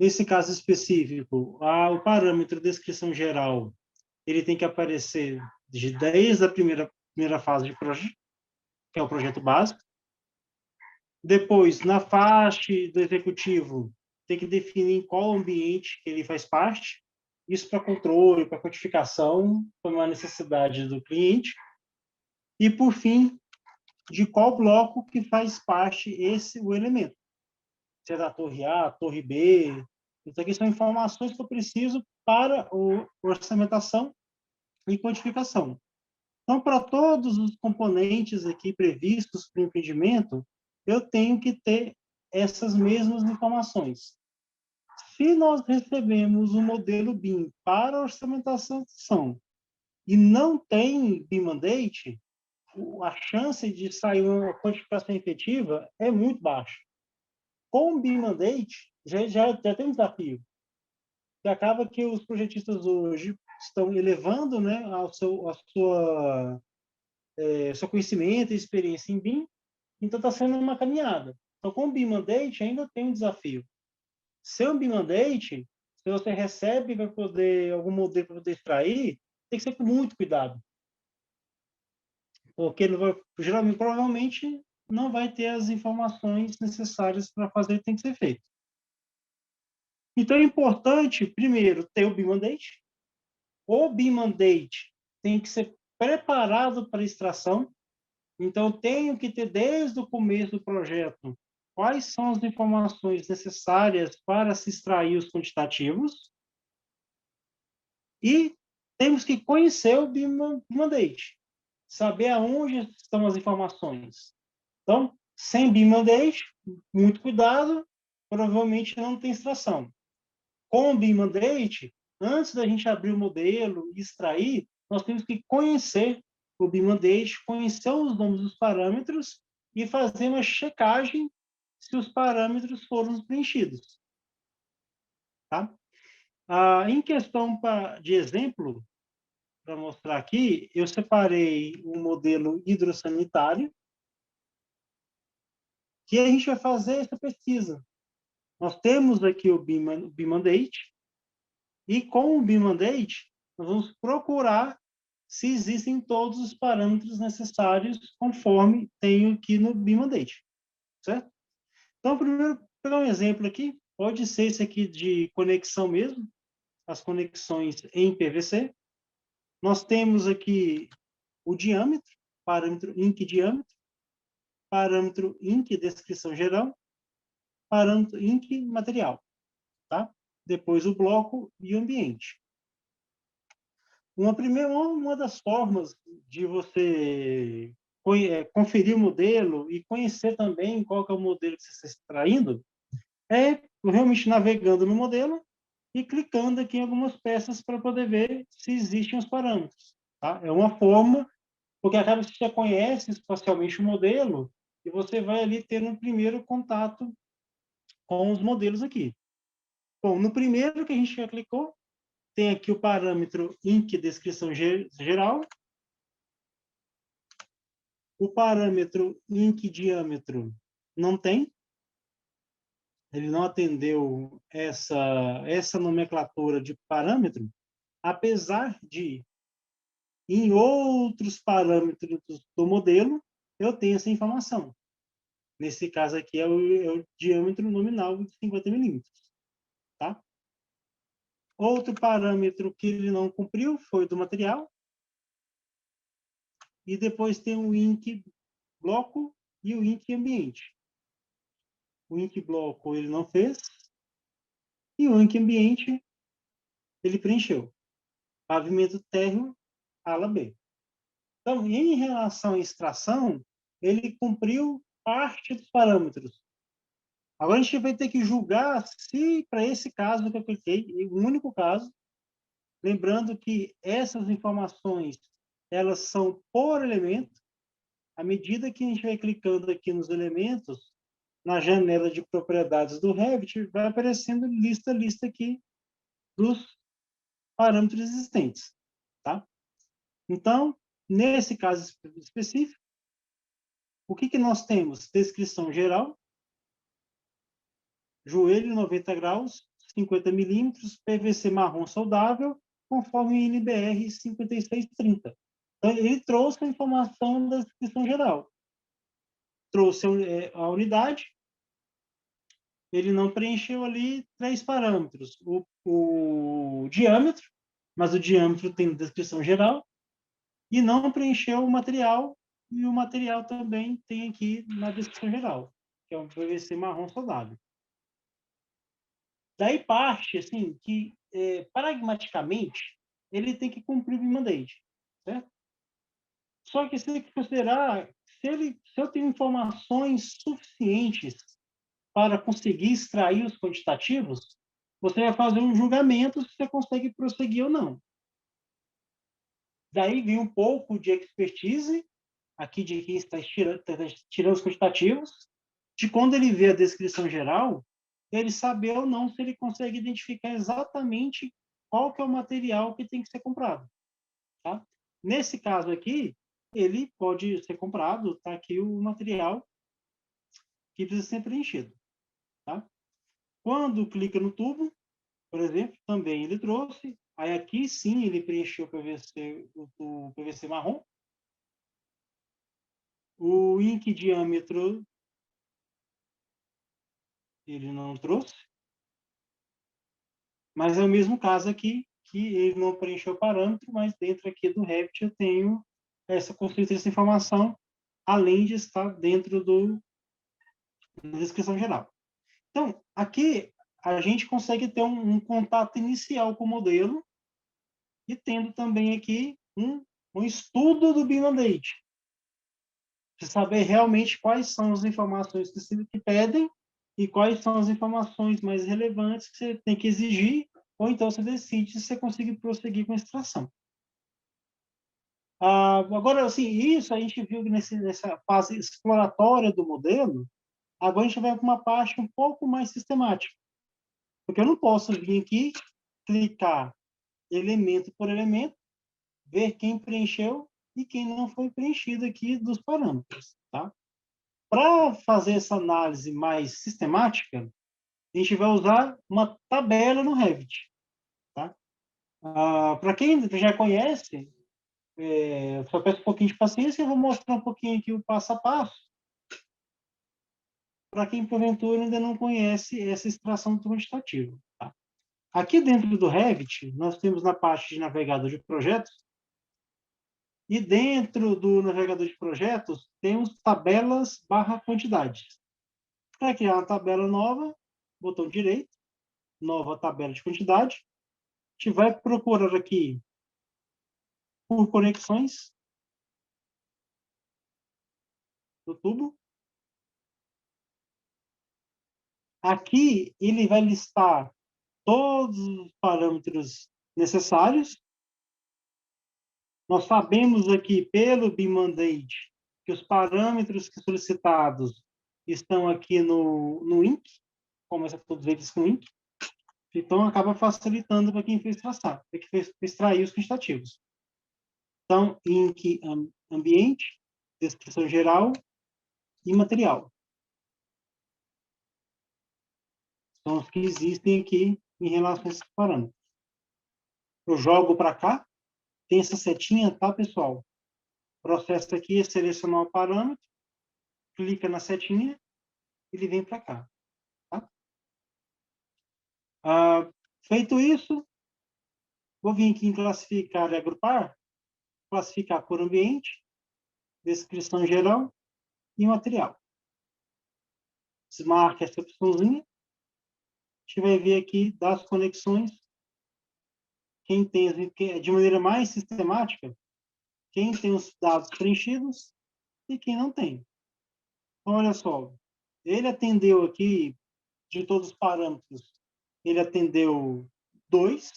Nesse caso específico, o parâmetro descrição geral, ele tem que aparecer desde a primeira fase de projeto, que é o projeto básico. Depois, na faixa do executivo, tem que definir em qual ambiente que ele faz parte. Isso para controle, para codificação, para uma necessidade do cliente. E, por fim, de qual bloco que faz parte o elemento. Se é da torre A, torre B. Isso aqui são informações que eu preciso para a orçamentação e codificação. Então, para todos os componentes aqui previstos para o empreendimento, eu tenho que ter essas mesmas informações. Se nós recebemos o modelo BIM para orçamentação e não tem BIM Mandate, a chance de sair uma quantificação efetiva é muito baixa. Com o BIM Mandate, já tem um desafio, que acaba que os projetistas hoje estão elevando, né, seu conhecimento e experiência em BIM, então está sendo uma caminhada. Então, com o BIM Mandate, ainda tem um desafio. Sem o BIM Mandate, se você recebe algum modelo para poder extrair, tem que ser com muito cuidado. Porque geralmente, provavelmente, não vai ter as informações necessárias para fazer o que tem que ser feito. Então, é importante, primeiro, ter o BIM Mandate. O BIM Mandate tem que ser preparado para extração. Então, eu tenho que ter, desde o começo do projeto, quais são as informações necessárias para se extrair os quantitativos. E temos que conhecer o BIM Mandate, saber aonde estão as informações. Então, sem BIM Mandate, muito cuidado, provavelmente não tem extração. Com o BIM Mandate, antes da gente abrir o modelo e extrair, nós temos que conhecer o BIM Mandate, conhecer os nomes dos parâmetros e fazer uma checagem se os parâmetros foram preenchidos. Tá? Em questão de exemplo, para mostrar aqui, eu separei um modelo hidrossanitário que a gente vai fazer essa pesquisa. Nós temos aqui o BIM Mandate e com o BIM Mandate nós vamos procurar se existem todos os parâmetros necessários conforme tenho aqui no BIM Mandate, certo? Então, primeiro, vou pegar um exemplo aqui, pode ser esse aqui de conexão mesmo, as conexões em PVC. Nós temos aqui o diâmetro, parâmetro INC diâmetro, parâmetro INC descrição geral, parâmetro INC material, tá? Depois o bloco e o ambiente. Uma das formas de você conferir o modelo e conhecer também qual que é o modelo que você está extraindo é realmente navegando no modelo e clicando aqui em algumas peças para poder ver se existem os parâmetros. Tá? É uma forma, porque acaba que você já conhece espacialmente o modelo e você vai ali ter um primeiro contato com os modelos aqui. Bom, no primeiro que a gente já clicou, tem aqui o parâmetro INC descrição geral, o parâmetro INC diâmetro não tem, ele não atendeu essa nomenclatura de parâmetro, apesar de, em outros parâmetros do modelo, eu tenho essa informação. Nesse caso aqui é o diâmetro nominal de 50 milímetros. Tá? Outro parâmetro que ele não cumpriu foi o do material. E depois tem o INC bloco e o INC ambiente. O INC bloco ele não fez. E o INC ambiente ele preencheu. Pavimento térreo, ala B. Então, em relação à extração, ele cumpriu parte dos parâmetros. Agora a gente vai ter que julgar se, para esse caso que eu cliquei, o único caso, lembrando que essas informações, elas são por elemento. À medida que a gente vai clicando aqui nos elementos, na janela de propriedades do Revit, vai aparecendo lista aqui dos parâmetros existentes. Tá? Então, nesse caso específico, o que nós temos? Descrição geral, joelho 90 graus, 50 milímetros, PVC marrom soldável, conforme NBR 5630. Então, ele trouxe a informação da descrição geral. trouxe a unidade, ele não preencheu ali 3 parâmetros. O diâmetro, mas o diâmetro tem descrição geral, e não preencheu o material, e o material também tem aqui na descrição geral, que é um PVC marrom soldado. Daí parte, assim, que pragmaticamente ele tem que cumprir o bimandate, certo? Só que você tem que considerar, se eu tenho informações suficientes para conseguir extrair os quantitativos, você vai fazer um julgamento se você consegue prosseguir ou não. Daí vem um pouco de expertise, aqui de quem está tirando os quantitativos, de quando ele vê a descrição geral, ele saber ou não se ele consegue identificar exatamente qual que é o material que tem que ser comprado. Tá? Nesse caso aqui, ele pode ser comprado, está aqui o material que precisa ser preenchido. Tá? Quando clica no tubo, por exemplo, também ele trouxe, aí aqui sim ele preencheu o PVC marrom, o ink diâmetro ele não trouxe, mas é o mesmo caso aqui, que ele não preencheu o parâmetro, mas dentro aqui do Revit eu tenho essa construção dessa informação, além de estar dentro da descrição geral. Então, aqui a gente consegue ter um contato inicial com o modelo e tendo também aqui um estudo do BIM Mandate, de saber realmente quais são as informações que se pedem e quais são as informações mais relevantes que você tem que exigir, ou então você decide se você conseguir prosseguir com a extração. Agora, assim, isso a gente viu nessa fase exploratória do modelo, agora a gente vai para uma parte um pouco mais sistemática. Porque eu não posso vir aqui, clicar elemento por elemento, ver quem preencheu e quem não foi preenchido aqui dos parâmetros. Tá? Para fazer essa análise mais sistemática, a gente vai usar uma tabela no Revit. Tá? Para quem já conhece, só peço um pouquinho de paciência e eu vou mostrar um pouquinho aqui o passo a passo, para quem porventura ainda não conhece essa extração quantitativa. Tá? Aqui dentro do Revit, nós temos na parte de navegador de projetos, e dentro do navegador de projetos, temos tabelas barra quantidades. Para criar uma tabela nova, botão direito, nova tabela de quantidade. A gente vai procurar aqui por conexões do tubo. Aqui ele vai listar todos os parâmetros necessários. Nós sabemos aqui pelo BIM Mandate que os parâmetros que solicitados estão aqui no INC, começa todos eles com INC. Então, acaba facilitando para quem fez traçar, para quem fez extrair os quantitativos. Então, INC ambiente, descrição geral e material. São os que existem aqui em relação a esses parâmetros. Eu jogo para cá, tem essa setinha, tá, pessoal? O processo aqui é selecionar o parâmetro, clica na setinha, ele vem para cá. Tá? Feito isso, vou vir aqui em classificar e agrupar, classificar por ambiente, descrição geral e material. Desmarca essa opçãozinha. A gente vai ver aqui das conexões, quem tem, de maneira mais sistemática, quem tem os dados preenchidos e quem não tem. Então, olha só, ele atendeu aqui, de todos os parâmetros, ele atendeu 2,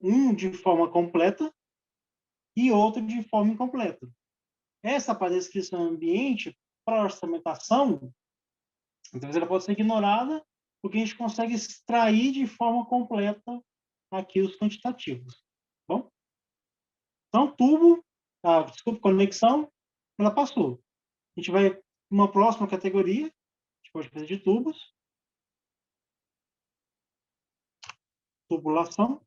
um de forma completa e outro de forma incompleta. Essa para descrição ambiente, para orçamentação, então ela pode ser ignorada, porque a gente consegue extrair de forma completa aqui os quantitativos. Bom? Então, tubo, desculpa, conexão, ela passou. A gente vai para uma próxima categoria, a gente pode fazer de tubos, tubulação.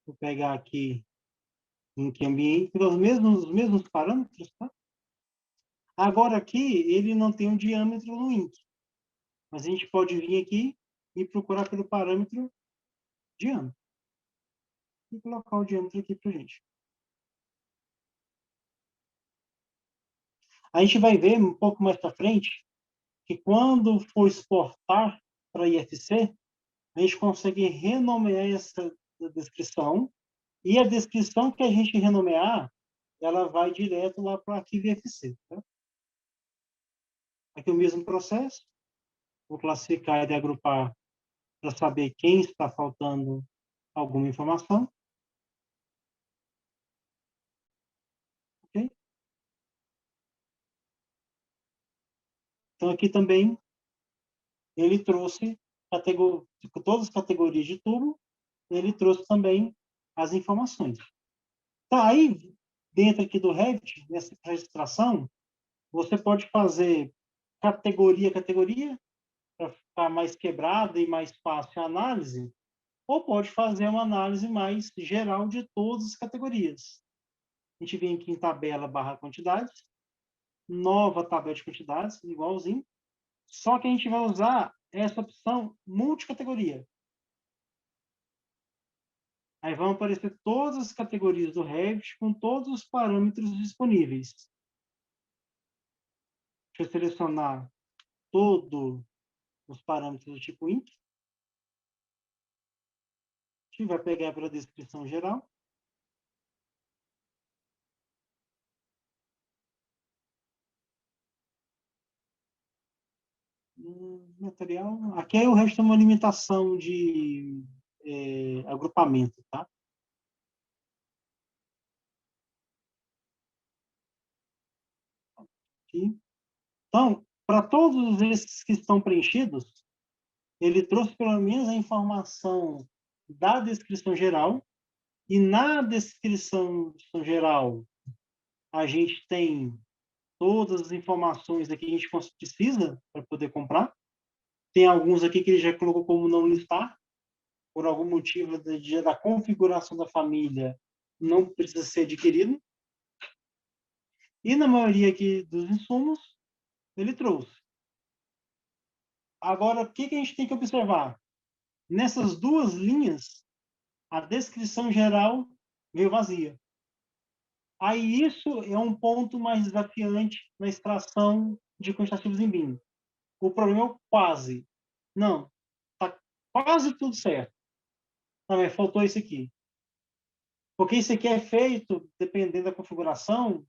Vou pegar aqui em que ambiente, os mesmos parâmetros, tá? Agora aqui, ele não tem um diâmetro no INC, mas a gente pode vir aqui e procurar pelo parâmetro diâmetro. E colocar o diâmetro aqui para a gente. A gente vai ver um pouco mais para frente que quando for exportar para IFC, a gente consegue renomear essa descrição, e a descrição que a gente renomear, ela vai direto lá para o arquivo IFC. Tá? Aqui o mesmo processo, vou classificar e agrupar para saber quem está faltando alguma informação. Okay? Então, aqui também, ele trouxe todas as categorias de tubo, ele trouxe também as informações. Então, aí, dentro aqui do Revit, nessa registração, você pode fazer categoria a categoria, para ficar mais quebrada e mais fácil a análise, ou pode fazer uma análise mais geral de todas as categorias. A gente vem aqui em tabela barra quantidades, nova tabela de quantidades, igualzinho, só que a gente vai usar essa opção multicategoria. Aí vão aparecer todas as categorias do Revit com todos os parâmetros disponíveis. Deixa eu selecionar todos os parâmetros do tipo INC. A gente vai pegar pela descrição geral. Material. Aqui é o resto de uma limitação de agrupamento, tá? Aqui. Então, para todos esses que estão preenchidos, ele trouxe pelo menos a informação da descrição geral, e na descrição geral a gente tem todas as informações aqui que a gente precisa para poder comprar. Tem alguns aqui que ele já colocou como não listar, por algum motivo da configuração da família, não precisa ser adquirido. E na maioria aqui dos insumos, ele trouxe. Agora, o que a gente tem que observar? Nessas duas linhas, a descrição geral veio vazia. Aí isso é um ponto mais desafiante na extração de quantitativos em BIM. O problema é o quase. Não, está quase tudo certo. Não, mas faltou isso aqui. Porque isso aqui é feito, dependendo da configuração,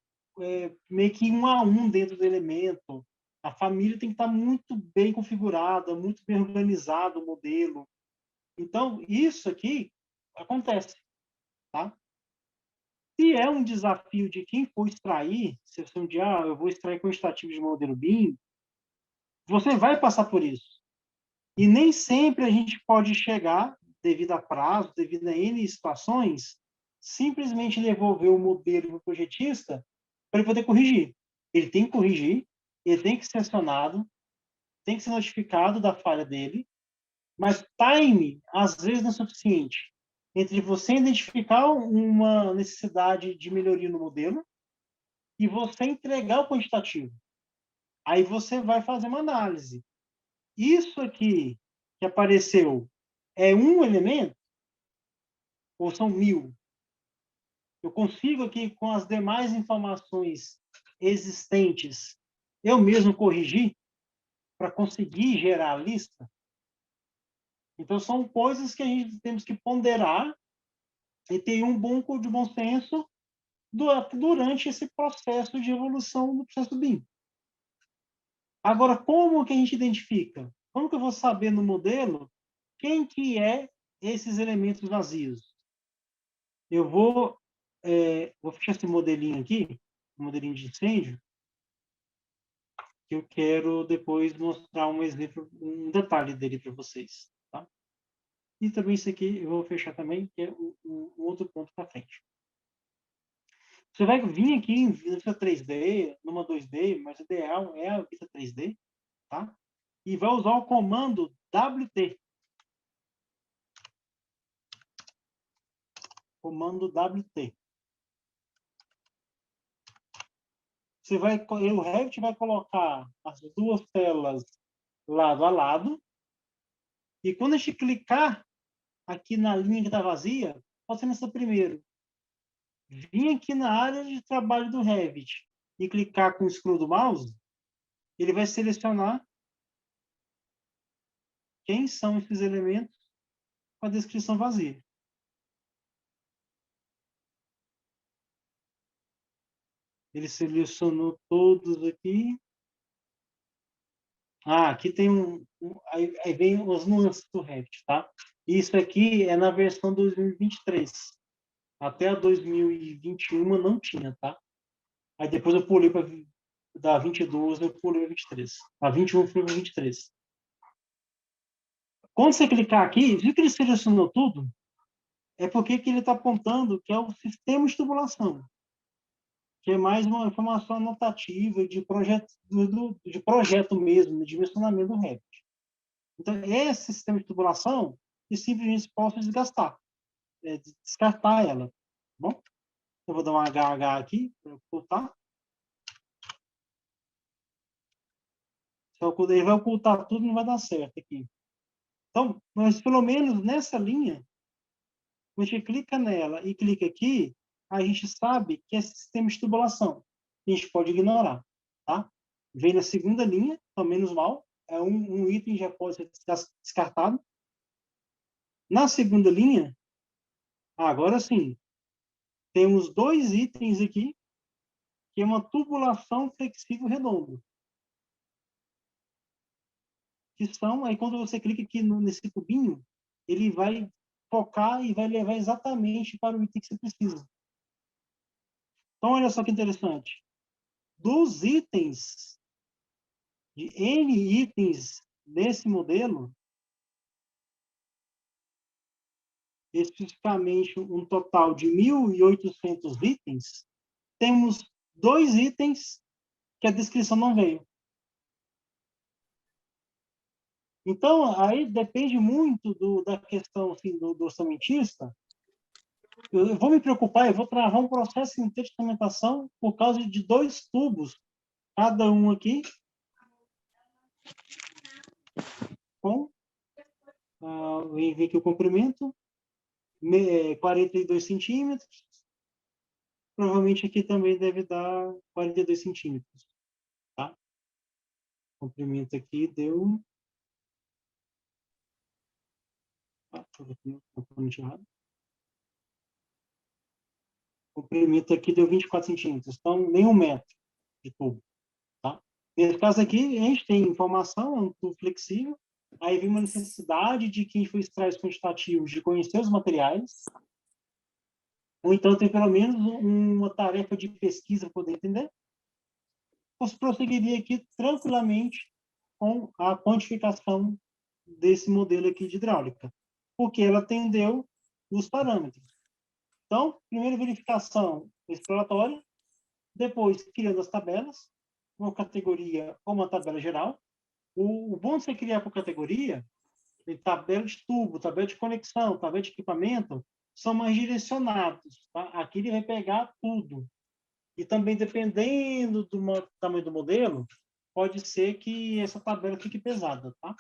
meio que um a um dentro do elemento. A família tem que estar muito bem configurada, muito bem organizado o modelo. Então, isso aqui acontece, tá? Se é um desafio de quem for extrair, se você um dia, eu vou extrair quantitativo de modelo BIM, você vai passar por isso. E nem sempre a gente pode chegar, devido a prazo, devido a N situações, simplesmente devolver o modelo para o projetista para ele poder corrigir. Ele tem que corrigir, ele tem que ser acionado, tem que ser notificado da falha dele, mas time, às vezes, não é suficiente entre você identificar uma necessidade de melhoria no modelo e você entregar o quantitativo. Aí você vai fazer uma análise. Isso aqui que apareceu é um elemento ou são 1000? Eu consigo aqui, com as demais informações existentes, eu mesmo corrigir para conseguir gerar a lista? Então, são coisas que a gente temos que ponderar e ter um de bom senso durante esse processo de evolução do processo BIM. Agora, como que a gente identifica? Como que eu vou saber no modelo quem que é esses elementos vazios? Eu vou fechar esse modelinho aqui, modelinho de incêndio, que eu quero depois mostrar um exemplo, um detalhe dele para vocês. Tá? E também isso aqui eu vou fechar também, que é um outro ponto para frente. Você vai vir aqui em vista 3D, numa 2D, mas o ideal é a vista 3D, tá? E vai usar o comando WT. Comando WT. o Revit vai colocar as duas telas lado a lado, e quando a gente clicar aqui na linha que está vazia, pode ser nessa primeiro, vir aqui na área de trabalho do Revit e clicar com o scroll do mouse, ele vai selecionar quem são esses elementos com a descrição vazia. Ele selecionou todos aqui. Aqui tem aí vem as nuances do Revit, tá? Isso aqui é na versão 2023. Até a 2021 não tinha, tá? Aí depois eu pulei para da 22, eu pulei para 23. A 21 foi para 23. Quando você clicar aqui, viu que ele selecionou tudo? É porque que ele está apontando que é o sistema de tubulação, que é mais uma informação anotativa de projeto mesmo, de dimensionamento do Revit. Então, esse sistema de tubulação, e simplesmente posso descartar ela. Tá bom? Eu vou dar um HH aqui, para ocultar. Ele vai ocultar tudo, não vai dar certo aqui. Então, mas pelo menos nessa linha, a gente clica nela e clica aqui, a gente sabe que é sistema de tubulação. A gente pode ignorar, tá? Vem na segunda linha, então menos mal, é um item já pode ser descartado. Na segunda linha, agora sim, temos dois itens aqui, que é uma tubulação flexível redonda. Que são, aí quando você clica aqui nesse cubinho, ele vai focar e vai levar exatamente para o item que você precisa. Então, olha só que interessante. Dos itens, de N itens desse modelo, especificamente um total de 1.800 itens, temos dois itens que a descrição não veio. Então, aí depende muito da questão assim, do orçamentista. Eu vou me preocupar, eu vou travar um processo inteiro de instrumentação por causa de dois tubos, cada um aqui, com, vem aqui o comprimento, 42 centímetros. Provavelmente aqui também deve dar 42 centímetros. Tá? O comprimento aqui deu... deixa eu ver aqui, componente errado. O comprimento aqui deu 24 centímetros, então nem 1 metro de tubo. Tá? Nesse caso aqui, a gente tem informação, é um tubo flexível, aí vem uma necessidade de quem for extrair os quantitativos de conhecer os materiais, ou então tem pelo menos uma tarefa de pesquisa para poder entender. Você prosseguiria aqui tranquilamente com a quantificação desse modelo aqui de hidráulica, porque ela atendeu os parâmetros. Então, primeira verificação exploratória, depois criando as tabelas, uma categoria ou uma tabela geral. O bom de você criar por categoria, tabela de tubo, tabela de conexão, tabela de equipamento, são mais direcionados. Tá? Aqui ele vai pegar tudo. E também, dependendo do tamanho do modelo, pode ser que essa tabela fique pesada. Tá?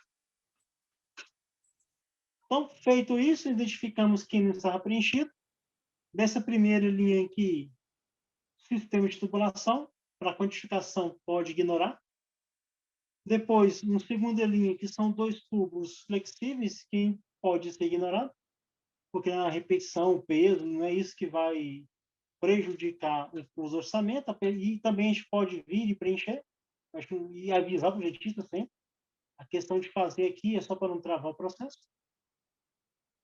Então, feito isso, identificamos que não estava preenchido. Dessa primeira linha aqui, sistema de tubulação, para quantificação pode ignorar. Depois, uma segunda linha, que são dois tubos flexíveis, que pode ser ignorado, porque a repetição, o peso, não é isso que vai prejudicar os orçamentos, e também a gente pode vir e preencher, e avisar o projetista sempre. A questão de fazer aqui é só para não travar o processo.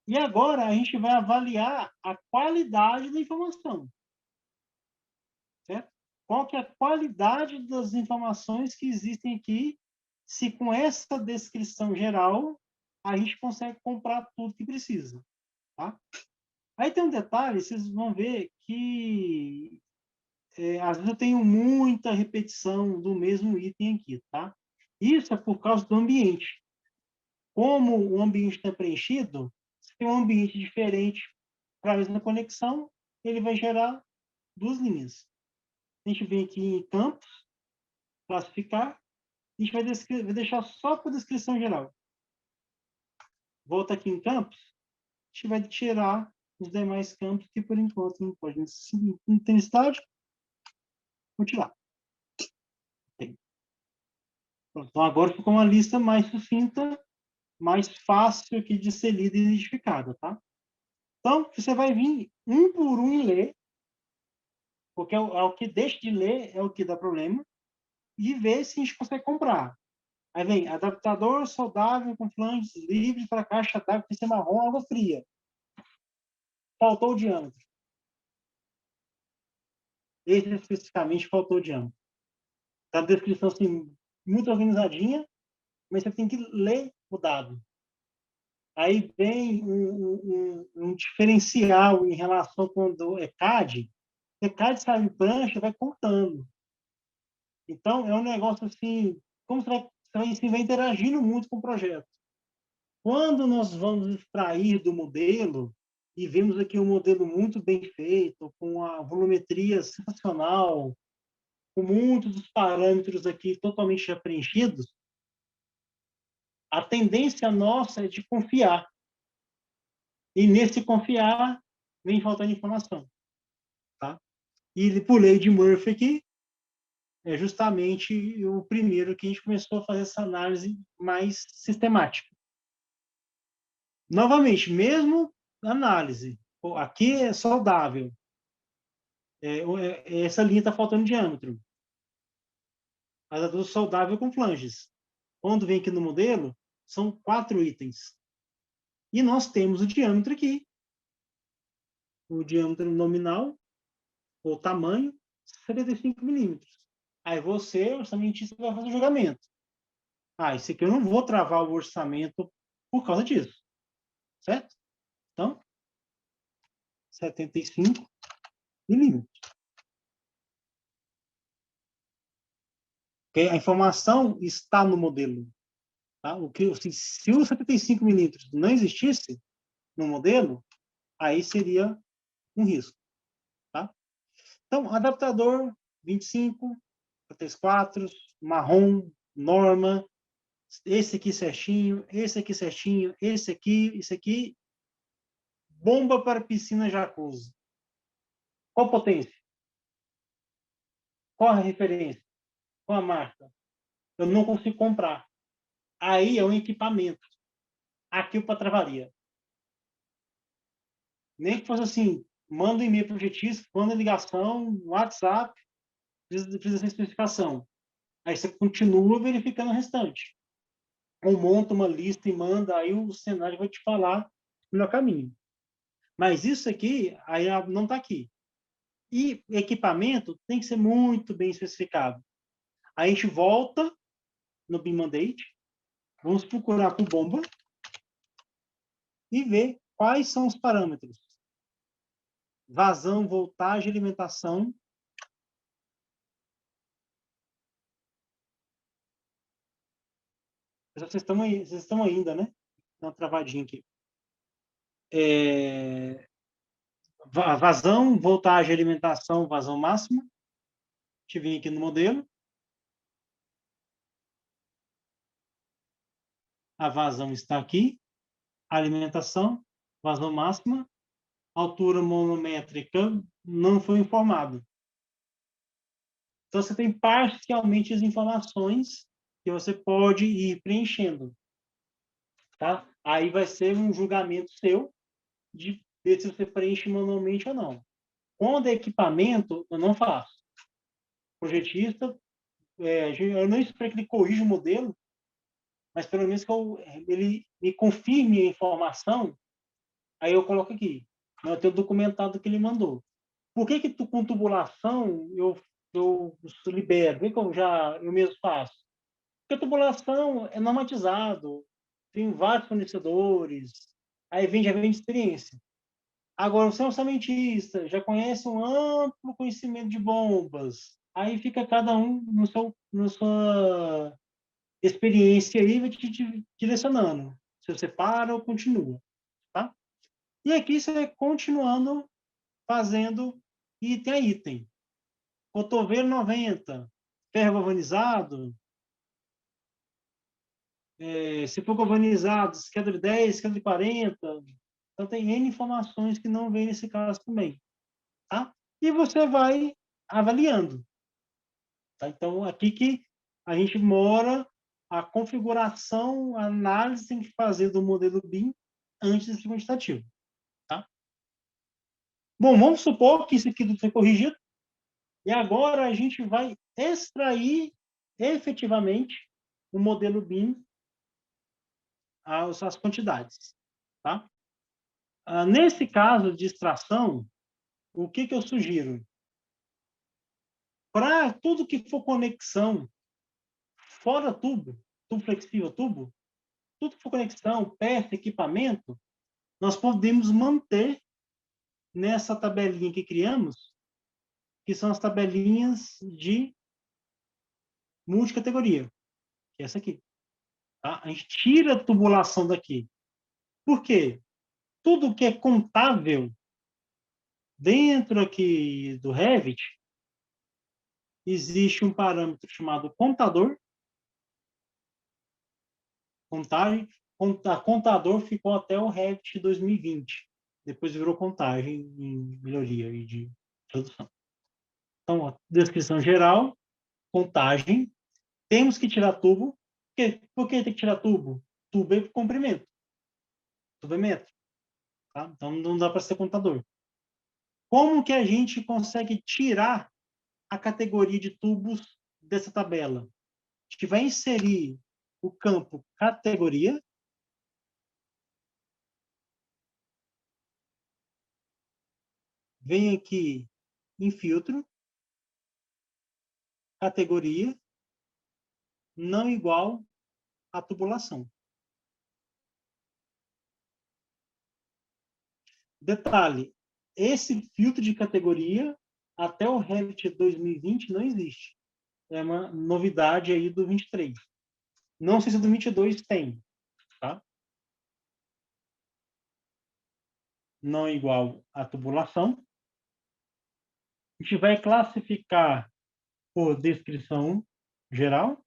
E agora a gente vai avaliar a qualidade da informação. Certo? Qual que é a qualidade das informações que existem aqui, se com essa descrição geral a gente consegue comprar tudo que precisa. Tá? Aí tem um detalhe, vocês vão ver que às vezes eu tenho muita repetição do mesmo item aqui. Tá? Isso é por causa do ambiente. Como o ambiente está preenchido, se tem um ambiente diferente para a mesma conexão, ele vai gerar duas linhas. A gente vem aqui em campos, classificar, a gente vai deixar só para descrição geral. Volta aqui em campos, a gente vai tirar os demais campos que por enquanto não pode. Intensidade, vou tirar. Então agora ficou uma lista mais sucinta, mais fácil aqui de ser lida e identificada, tá? Então, você vai vir um por um e ler, porque é o que deixa de ler é o que dá problema, e ver se a gente consegue comprar. Aí vem adaptador soldável com flanges livres para caixa d'água, sistema marrom, água fria. Faltou o diâmetro. Esse especificamente faltou o diâmetro. Tá a descrição assim, muito organizadinha, mas você tem que ler o dado. Aí vem um diferencial em relação quando é CAD. Você CAD sabe prancha, vai contando. Então, é um negócio assim, como você vai interagindo muito com o projeto. Quando nós vamos extrair do modelo, e vemos aqui um modelo muito bem feito, com a volumetria sensacional, com muitos dos parâmetros aqui totalmente já preenchidos, a tendência nossa é de confiar. E nesse confiar, vem faltando informação. Tá? E por lei de Murphy aqui, é justamente o primeiro que a gente começou a fazer essa análise mais sistemática. Novamente, mesmo análise, aqui é saudável, essa linha está faltando diâmetro. Mas a do saudável com flanges. Quando vem aqui no modelo, são 4 itens. E nós temos o diâmetro aqui. O diâmetro nominal, ou tamanho, 75 milímetros. Aí você, orçamentista, vai fazer o julgamento. Isso aqui eu não vou travar o orçamento por causa disso. Certo? Então, 75 milímetros. Okay? A informação está no modelo. Tá? Se o 75 milímetros não existisse no modelo, aí seria um risco. Tá? Então, adaptador 25, 34, marrom, norma, esse aqui certinho, esse aqui certinho, esse aqui, bomba para piscina jacuzzi. Qual potência? Qual a referência? Qual a marca? Eu não consigo comprar. Aí é um equipamento. Aqui para travaria. Nem que fosse assim, manda um e-mail para o projetista, manda ligação, WhatsApp, precisa essa especificação. Aí você continua verificando o restante. Ou monta uma lista e manda, aí o cenário vai te falar o melhor caminho. Mas isso aqui, aí não está aqui. E equipamento tem que ser muito bem especificado. Aí a gente volta no BIM Mandate, vamos procurar por bomba e ver quais são os parâmetros. Vazão, voltagem, alimentação. Vocês estão ainda, né? Dá uma travadinha aqui. Vazão, voltagem, alimentação, vazão máxima. Deixa eu vir aqui no modelo. A vazão está aqui. Alimentação, vazão máxima. Altura monométrica não foi informado. Então, você tem parcialmente as informações que você pode ir preenchendo. Tá? Aí vai ser um julgamento seu de ver se você preenche manualmente ou não. Quando é equipamento, eu não faço. Projetista, eu não espero que ele corrija o modelo, mas pelo menos que ele me confirme a informação, aí eu coloco aqui. Eu tenho documentado que ele mandou. Por que com tubulação eu libero? Por que eu mesmo faço? Porque a tubulação é normatizado, tem vários fornecedores, aí já vem de experiência. Agora, você é orçamentista, já conhece um amplo conhecimento de bombas, aí fica cada um na sua experiência aí, vai te direcionando. Se você para ou continua, tá? E aqui você vai continuando fazendo item a item. cotovelo 90, ferro galvanizado, se for galvanizado, esquadro 10, esquadro 40. Então, tem N informações que não vem nesse caso também. Tá? E você vai avaliando. Tá? Então, aqui que a gente mora a configuração, a análise que tem que fazer do modelo BIM antes desse quantitativo. Tá? Bom, vamos supor que isso aqui tudo foi corrigido. E agora a gente vai extrair efetivamente o modelo BIM, as quantidades. Tá? Nesse caso de extração, o que eu sugiro? Para tudo que for conexão, fora tubo, tubo flexível, tubo, tudo que for conexão, peça, equipamento, nós podemos manter nessa tabelinha que criamos, que são as tabelinhas de multicategoria, que é essa aqui. Tá? A gente tira a tubulação daqui. Por quê? Tudo que é contável dentro aqui do Revit, existe um parâmetro chamado contador. Contagem. Contador ficou até o Revit 2020. Depois virou contagem em melhoria e de produção. Então, ó, descrição geral, contagem. Temos que tirar tubo. Por que tem que tirar tubo? Tubo é comprimento. Tubo é metro. Tá? Então, não dá para ser contador. Como que a gente consegue tirar a categoria de tubos dessa tabela? A gente vai inserir o campo categoria. Vem aqui em filtro. Categoria não igual à tubulação. Detalhe, esse filtro de categoria até o Revit 2020 não existe. É uma novidade aí do 23. Não sei se do 22 tem, tá? Não igual à tubulação. A gente vai classificar por descrição geral.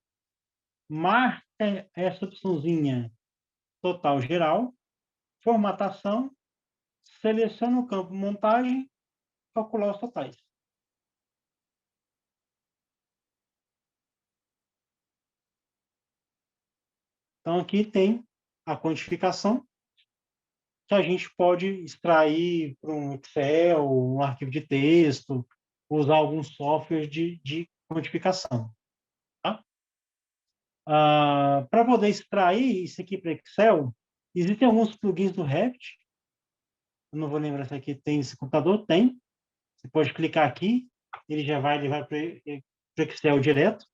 Marca essa opçãozinha total geral. Formatação. Seleciona o campo montagem. Calcular os totais. Então, aqui tem a quantificação, que a gente pode extrair para um Excel, um arquivo de texto, usar algum software de quantificação. Tá? Para poder extrair isso aqui para Excel, existem alguns plugins do Revit. Eu não vou lembrar se aqui tem esse computador. Tem. Você pode clicar aqui, ele já vai levar para o Excel direto.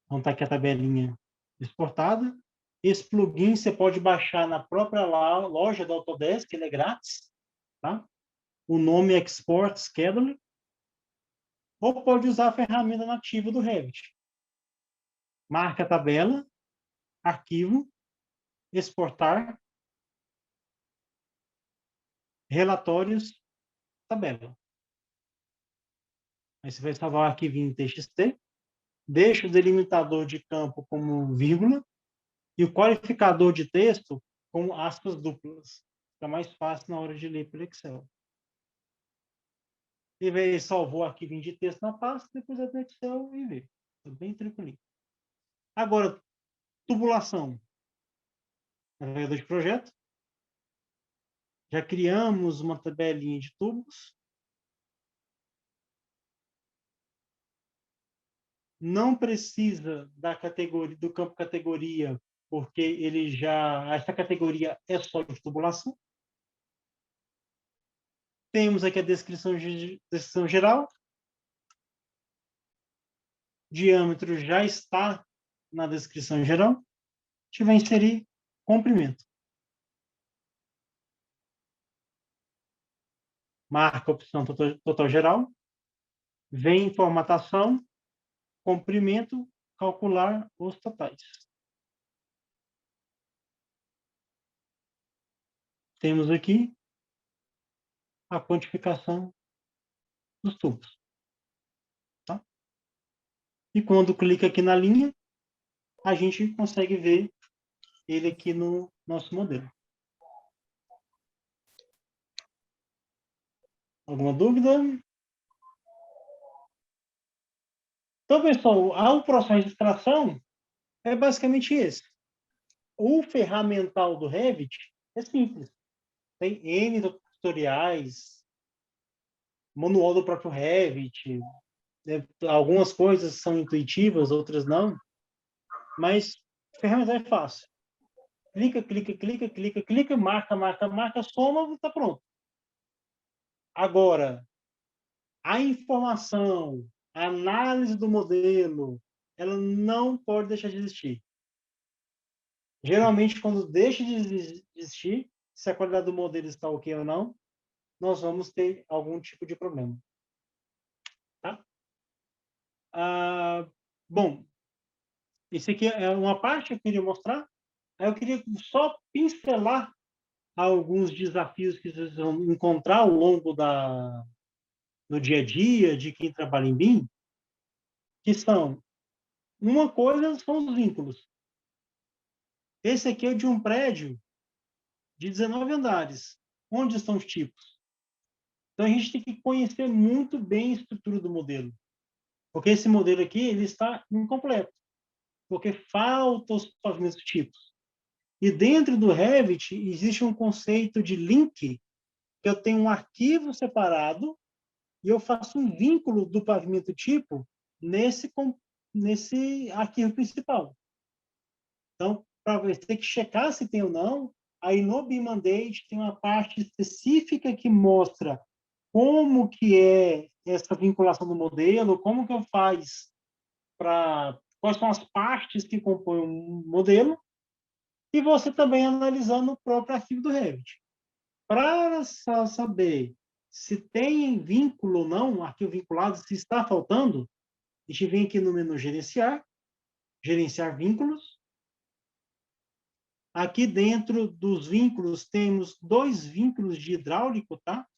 Então, está aqui a tabelinha exportada. Esse plugin você pode baixar na própria loja do Autodesk, ele é grátis. Tá? O nome é Export Scheduler. Ou pode usar a ferramenta nativa do Revit. Marca a tabela, arquivo, exportar, relatórios, tabela. Aí você vai salvar o arquivo em TXT, deixa o delimitador de campo como vírgula e o qualificador de texto com aspas duplas. Fica mais fácil na hora de ler pelo Excel. E aí salvou o arquivo de texto na pasta, depois é do Excel e vê. É bem tranquilo. Agora, tubulação. Navegador de projeto. Já criamos uma tabelinha de tubos. Não precisa da categoria, do campo categoria, porque essa categoria é só de tubulação. Temos aqui a descrição geral. Diâmetro já está na descrição geral. A gente vai inserir comprimento. Marca a opção total geral. Vem formatação, comprimento, calcular os totais. Temos aqui a quantificação dos tubos. Tá? E quando clica aqui na linha, a gente consegue ver ele aqui no nosso modelo. Alguma dúvida? Então, pessoal, o processo de extração é basicamente esse. O ferramental do Revit é simples. Tem N tutoriais, manual do próprio Revit. Algumas coisas são intuitivas, outras não. Mas o ferramental é fácil. Clica, clica, clica, clica, clica, marca, marca, marca, soma e está pronto. Agora, a informação, a análise do modelo, ela não pode deixar de existir. Geralmente, quando deixa de existir, se a qualidade do modelo está ok ou não, nós vamos ter algum tipo de problema. Tá? Bom, isso aqui é uma parte que eu queria mostrar. Aí eu queria só pincelar alguns desafios que vocês vão encontrar ao longo do dia a dia de quem trabalha em BIM, que são, uma coisa são os vínculos. Esse aqui é de um prédio de 19 andares. Onde estão os tipos? Então, a gente tem que conhecer muito bem a estrutura do modelo. Porque esse modelo aqui ele está incompleto. Porque faltam os pavimentos tipos. E dentro do Revit, existe um conceito de link, que eu tenho um arquivo separado e eu faço um vínculo do pavimento tipo nesse arquivo principal. Então, para você ter que checar se tem ou não, aí no BIM Mandate tem uma parte específica que mostra como que é essa vinculação do modelo, como que eu faz para quais são as partes que compõem o modelo, e você também analisando o próprio arquivo do Revit. Para saber se tem vínculo ou não, arquivo vinculado, se está faltando, a gente vem aqui no menu gerenciar, gerenciar vínculos. Aqui dentro dos vínculos temos dois vínculos de hidráulico, tá?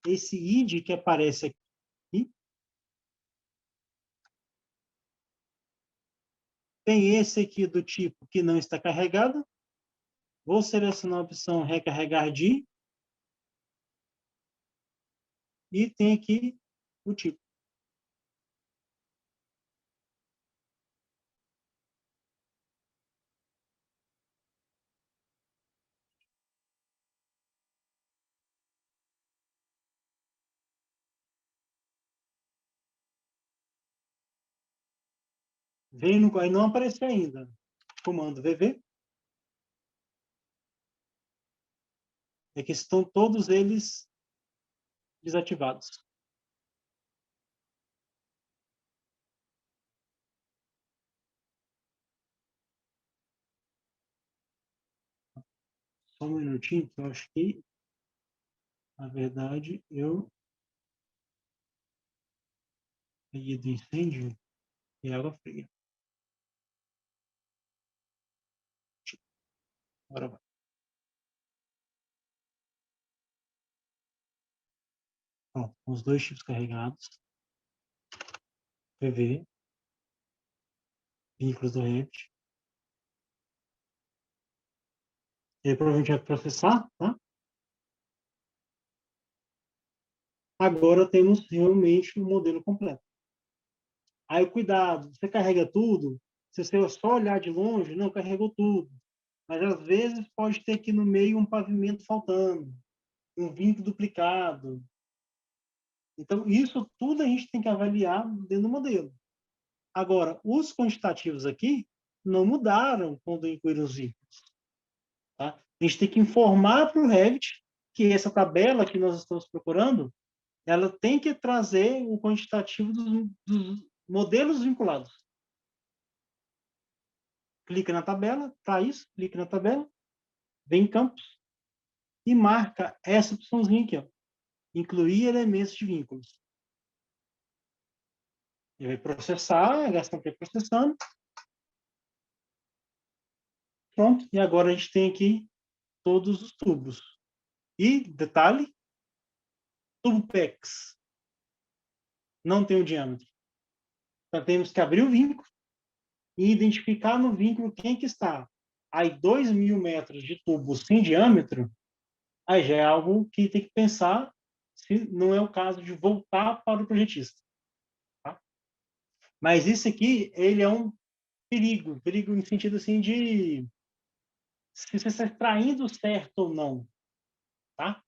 Esse ID que aparece aqui. Tem esse aqui do tipo que não está carregado. Vou selecionar a opção recarregar de. E tem aqui o tipo. Aí não apareceu ainda. Comando VV. É que estão todos eles desativados. Só um minutinho, que eu acho que, na verdade, eu peguei do incêndio e água fria. Agora vai. Pronto, os dois chips carregados. PV. Vínculos do Revit. Ele provavelmente vai processar, tá? Agora temos realmente o modelo completo. Aí, cuidado, você carrega tudo, se você só olhar de longe, não, carregou tudo. Mas, às vezes, pode ter aqui no meio um pavimento faltando, um vínculo duplicado. Então, isso tudo a gente tem que avaliar dentro do modelo. Agora, os quantitativos aqui não mudaram quando incluíram os vínculos. Tá? A gente tem que informar para o Revit que essa tabela que nós estamos procurando, ela tem que trazer o quantitativo dos modelos vinculados. Clica na tabela, tá isso, clica na tabela, vem em campos e marca essa opçãozinha aqui, ó, incluir elementos de vínculos. Ele vai processar, gasta um tempo processando. Pronto, e agora a gente tem aqui todos os tubos. E, detalhe, tubo PEX não tem o diâmetro. Então, temos que abrir o vínculo e identificar no vínculo quem que está. Aí, 2.000 metros de tubo sem diâmetro, aí já é algo que tem que pensar se não é o caso de voltar para o projetista. Tá? Mas isso aqui, ele é um perigo no sentido assim de se você está extraindo certo ou não. Tá?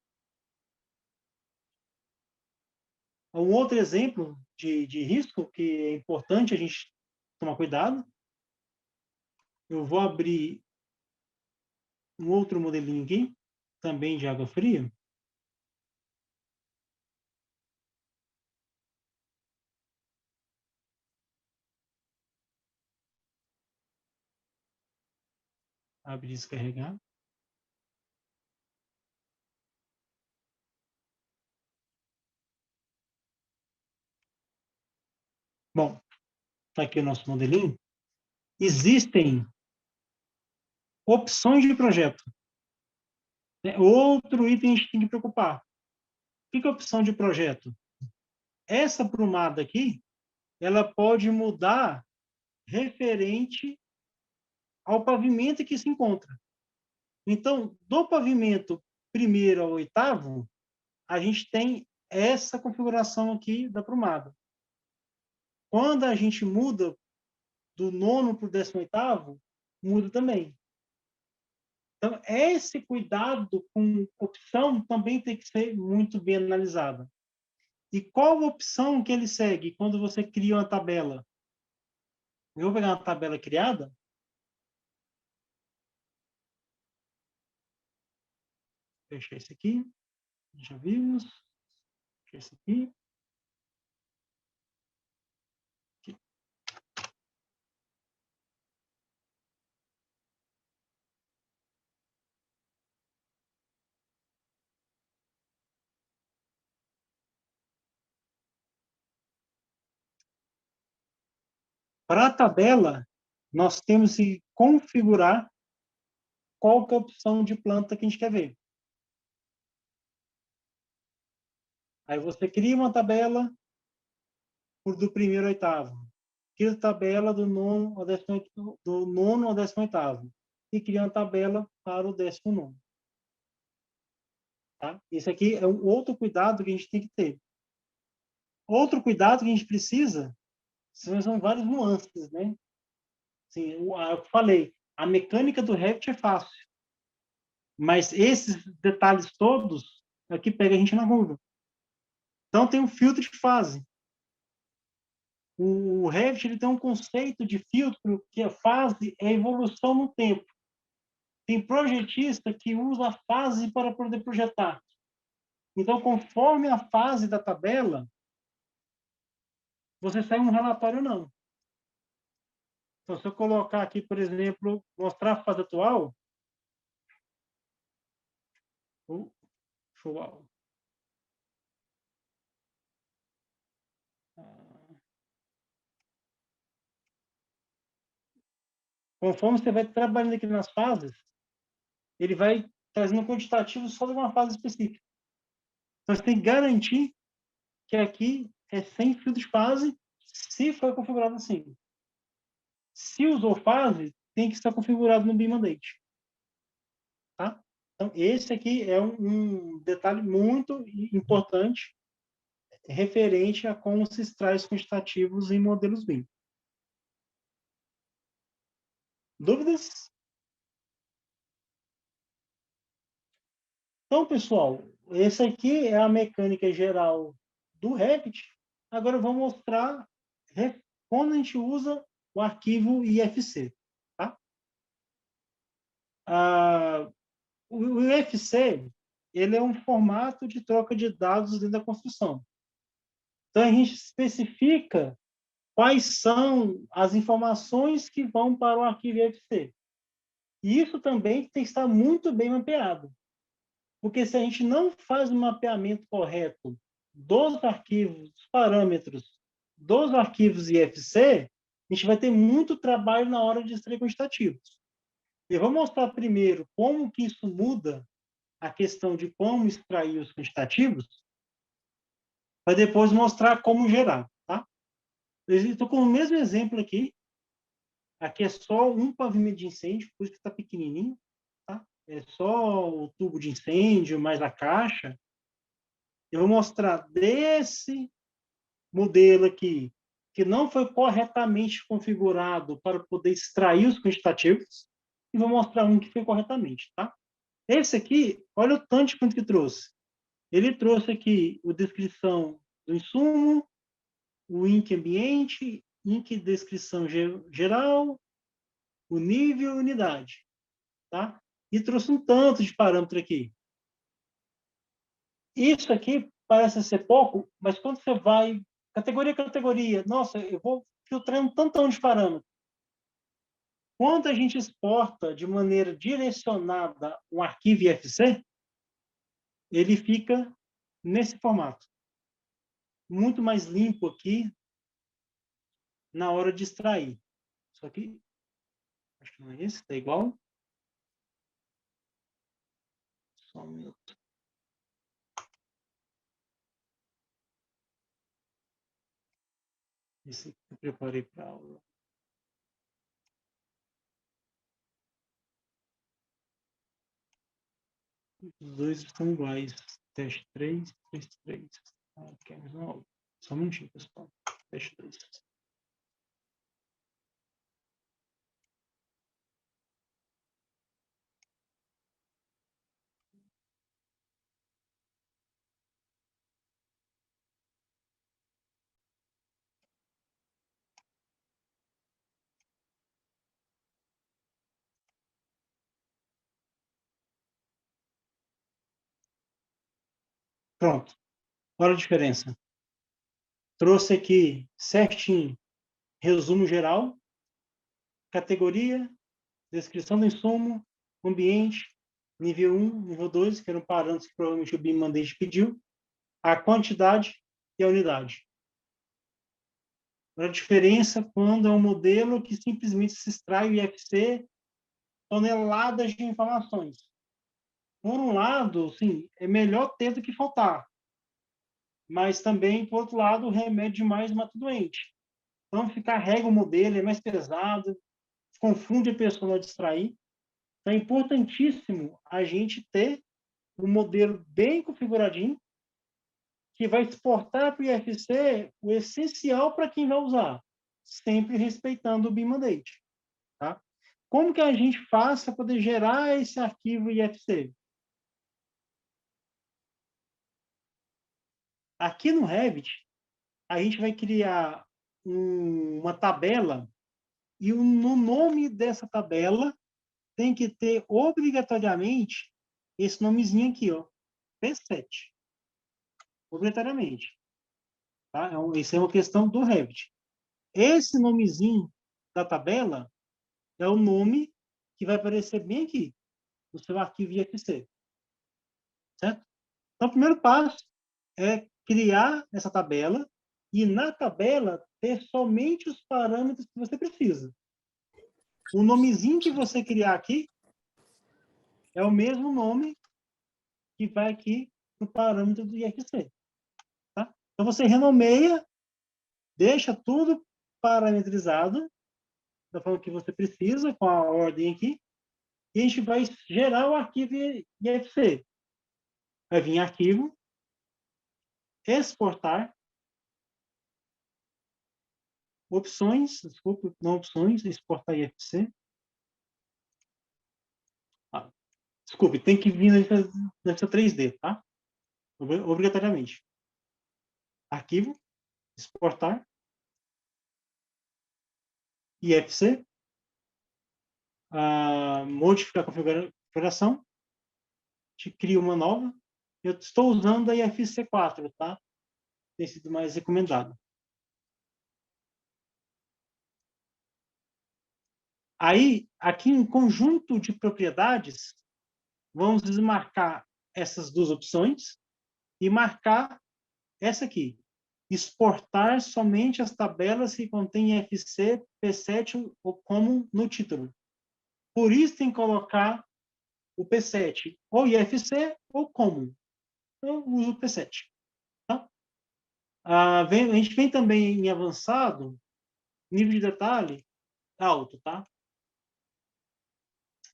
Um outro exemplo de risco que é importante a gente tomar cuidado, eu vou abrir um outro modelinho aqui, também de água fria. Abrir e descarregar. Bom, está aqui o nosso modelinho. Existem opções de projeto. Outro item a gente tem que preocupar. O que é opção de projeto? Essa prumada aqui, ela pode mudar referente ao pavimento que se encontra. Então, do pavimento primeiro ao oitavo, a gente tem essa configuração aqui da prumada. Quando a gente muda do nono para o 18º, muda também. Então, esse cuidado com opção também tem que ser muito bem analisado. E qual opção que ele segue quando você cria uma tabela? Eu vou pegar uma tabela criada. Fechar esse aqui. Já vimos. Fechar esse aqui. Aqui. Para a tabela, nós temos que configurar qual que é a opção de planta que a gente quer ver. Aí você cria uma tabela do primeiro ao oitavo. Cria a tabela do nono ao 18º. E cria uma tabela para o 19º. Tá? Esse aqui é um outro cuidado que a gente tem que ter. Outro cuidado que a gente precisa são várias nuances, né? Assim, eu falei, a mecânica do Revit é fácil, mas esses detalhes todos é o que pega a gente na curva. Então, tem um filtro de fase. O Revit ele tem um conceito de filtro que a fase é evolução no tempo. Tem projetista que usa a fase para poder projetar. Então, conforme a fase da tabela, você sai um relatório ou não. Então, se eu colocar aqui, por exemplo, mostrar a fase atual, show. Conforme você vai trabalhando aqui nas fases, ele vai trazendo um quantitativo só de uma fase específica. Então, você tem que garantir que aqui é sem fio de fase, se for configurado assim. Se usou fase, tem que estar configurado no BIM Mandate. Tá? Então, esse aqui é um detalhe muito importante referente a como se extrai os quantitativos em modelos BIM. Dúvidas? Então, pessoal, esse aqui é a mecânica geral do Revit. Agora eu vou mostrar quando a gente usa o arquivo IFC. Tá? O IFC ele é um formato de troca de dados dentro da construção. Então, a gente especifica quais são as informações que vão para o arquivo IFC. E isso também tem que estar muito bem mapeado. Porque se a gente não faz um mapeamento correto dos arquivos, dos parâmetros dos arquivos IFC, a gente vai ter muito trabalho na hora de extrair quantitativos. Eu vou mostrar primeiro como que isso muda a questão de como extrair os quantitativos, para depois mostrar como gerar, tá? Eu estou com o mesmo exemplo aqui. Aqui é só um pavimento de incêndio, por isso que está pequenininho, tá? É só o tubo de incêndio, mais a caixa. Eu vou mostrar desse modelo aqui, que não foi corretamente configurado para poder extrair os quantitativos, e vou mostrar um que foi corretamente, tá? Esse aqui, olha o tanto de quanto que trouxe. Ele trouxe aqui a descrição do insumo, o INC ambiente, INC descrição geral, o nível e unidade, tá? E trouxe um tanto de parâmetro aqui. Isso aqui parece ser pouco, mas quando você vai categoria a categoria, nossa, eu vou filtrando tantão de parâmetros. Quando a gente exporta de maneira direcionada um arquivo IFC, ele fica nesse formato. Muito mais limpo aqui na hora de extrair. Só que, acho que não é esse, está igual. Só um minuto. Esse que eu preparei para a aula. Os dois estão iguais. Teste 3, teste 3. Ok, é a mesma aula. Só um minutinho, pessoal. Teste 2. Pronto. Olha a diferença. Trouxe aqui certinho resumo geral, categoria, descrição do insumo, ambiente, nível 1, nível 2, que eram parâmetros que provavelmente o BIM Mandate pediu, a quantidade e a unidade. A diferença quando é um modelo que simplesmente se extrai o IFC, toneladas de informações. Por um lado, sim, é melhor ter do que faltar. Mas também, por outro lado, o remédio demais mata o doente. Então, ficar rega o modelo, é mais pesado, confunde a pessoa ao distrair. Então, é importantíssimo a gente ter um modelo bem configuradinho, que vai exportar para o IFC o essencial para quem vai usar, sempre respeitando o BIM Mandate. Tá? Como que a gente faz para poder gerar esse arquivo IFC? Aqui no Revit, a gente vai criar uma tabela e no nome dessa tabela tem que ter obrigatoriamente esse nomezinho aqui, ó, P7. Obrigatoriamente. Tá? Isso é uma questão do Revit. Esse nomezinho da tabela é o nome que vai aparecer bem aqui, no seu arquivo IFC. Certo? Então, o primeiro passo é criar essa tabela e, na tabela, ter somente os parâmetros que você precisa. O nomezinho que você criar aqui é o mesmo nome que vai aqui no parâmetro do IFC. Tá? Então, você renomeia, deixa tudo parametrizado da forma que você precisa, com a ordem aqui, e a gente vai gerar o arquivo IFC. Vai vir arquivo, exportar, opções, desculpa, não opções, exportar IFC. Desculpe, tem que vir nessa 3D, tá? Obrigatoriamente. Arquivo, exportar, IFC, modificar a configuração, te cria uma nova. Eu estou usando a IFC 4, tá? Tem sido mais recomendado. Aí, aqui em conjunto de propriedades, vamos desmarcar essas duas opções e marcar essa aqui. Exportar somente as tabelas que contêm IFC, P7 ou como no título. Por isso tem que colocar o P7 ou IFC ou como. Eu uso o P7. Tá? A gente vem também em avançado, nível de detalhe alto, tá?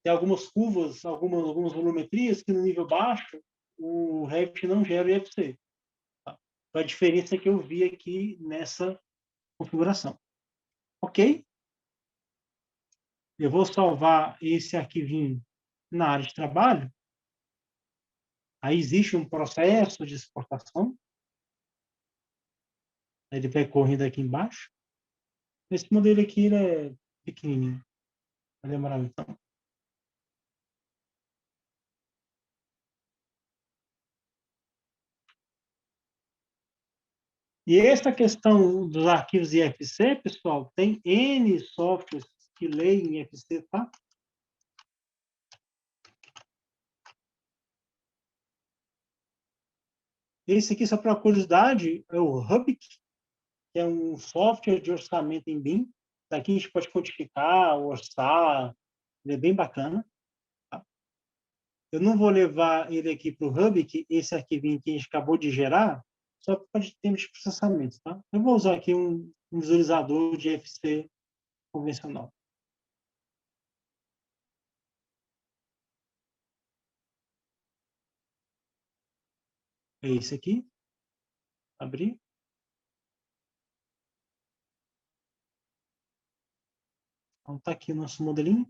Tem algumas curvas, algumas volumetrias que no nível baixo o Revit não gera o IFC. Tá? Então, a diferença que eu vi aqui nessa configuração. Ok? Eu vou salvar esse arquivinho na área de trabalho. Aí existe um processo de exportação. Ele vai correndo aqui embaixo. Esse modelo aqui ele é pequenininho. Vai demorar então. E essa questão dos arquivos IFC, pessoal, tem N softwares que leem IFC, tá? Esse aqui, só para curiosidade, é o Rubik, que é um software de orçamento em BIM. Daqui a gente pode quantificar, orçar, ele é bem bacana. Tá? Eu não vou levar ele aqui para o Rubik, esse arquivinho que a gente acabou de gerar, só para termos de processamento. Tá? Eu vou usar aqui um visualizador de IFC convencional. É esse aqui. Abrir. Então, está aqui o nosso modelinho.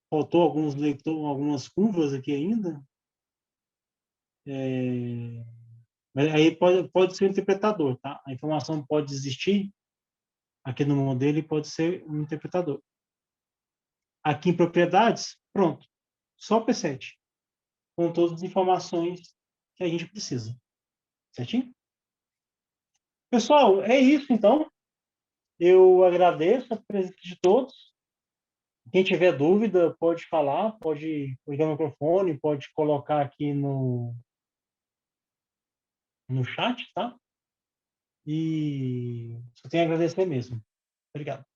Faltou algumas curvas aqui ainda. Mas aí pode ser o interpretador, tá? A informação pode existir aqui no modelo e pode ser um interpretador. Aqui em propriedades, pronto. Só o P7. Com todas as informações que a gente precisa. Certinho? Pessoal, é isso então. Eu agradeço a presença de todos. Quem tiver dúvida, pode falar, pode ligar o microfone, pode colocar aqui no chat, tá? E só tenho a agradecer mesmo. Obrigado.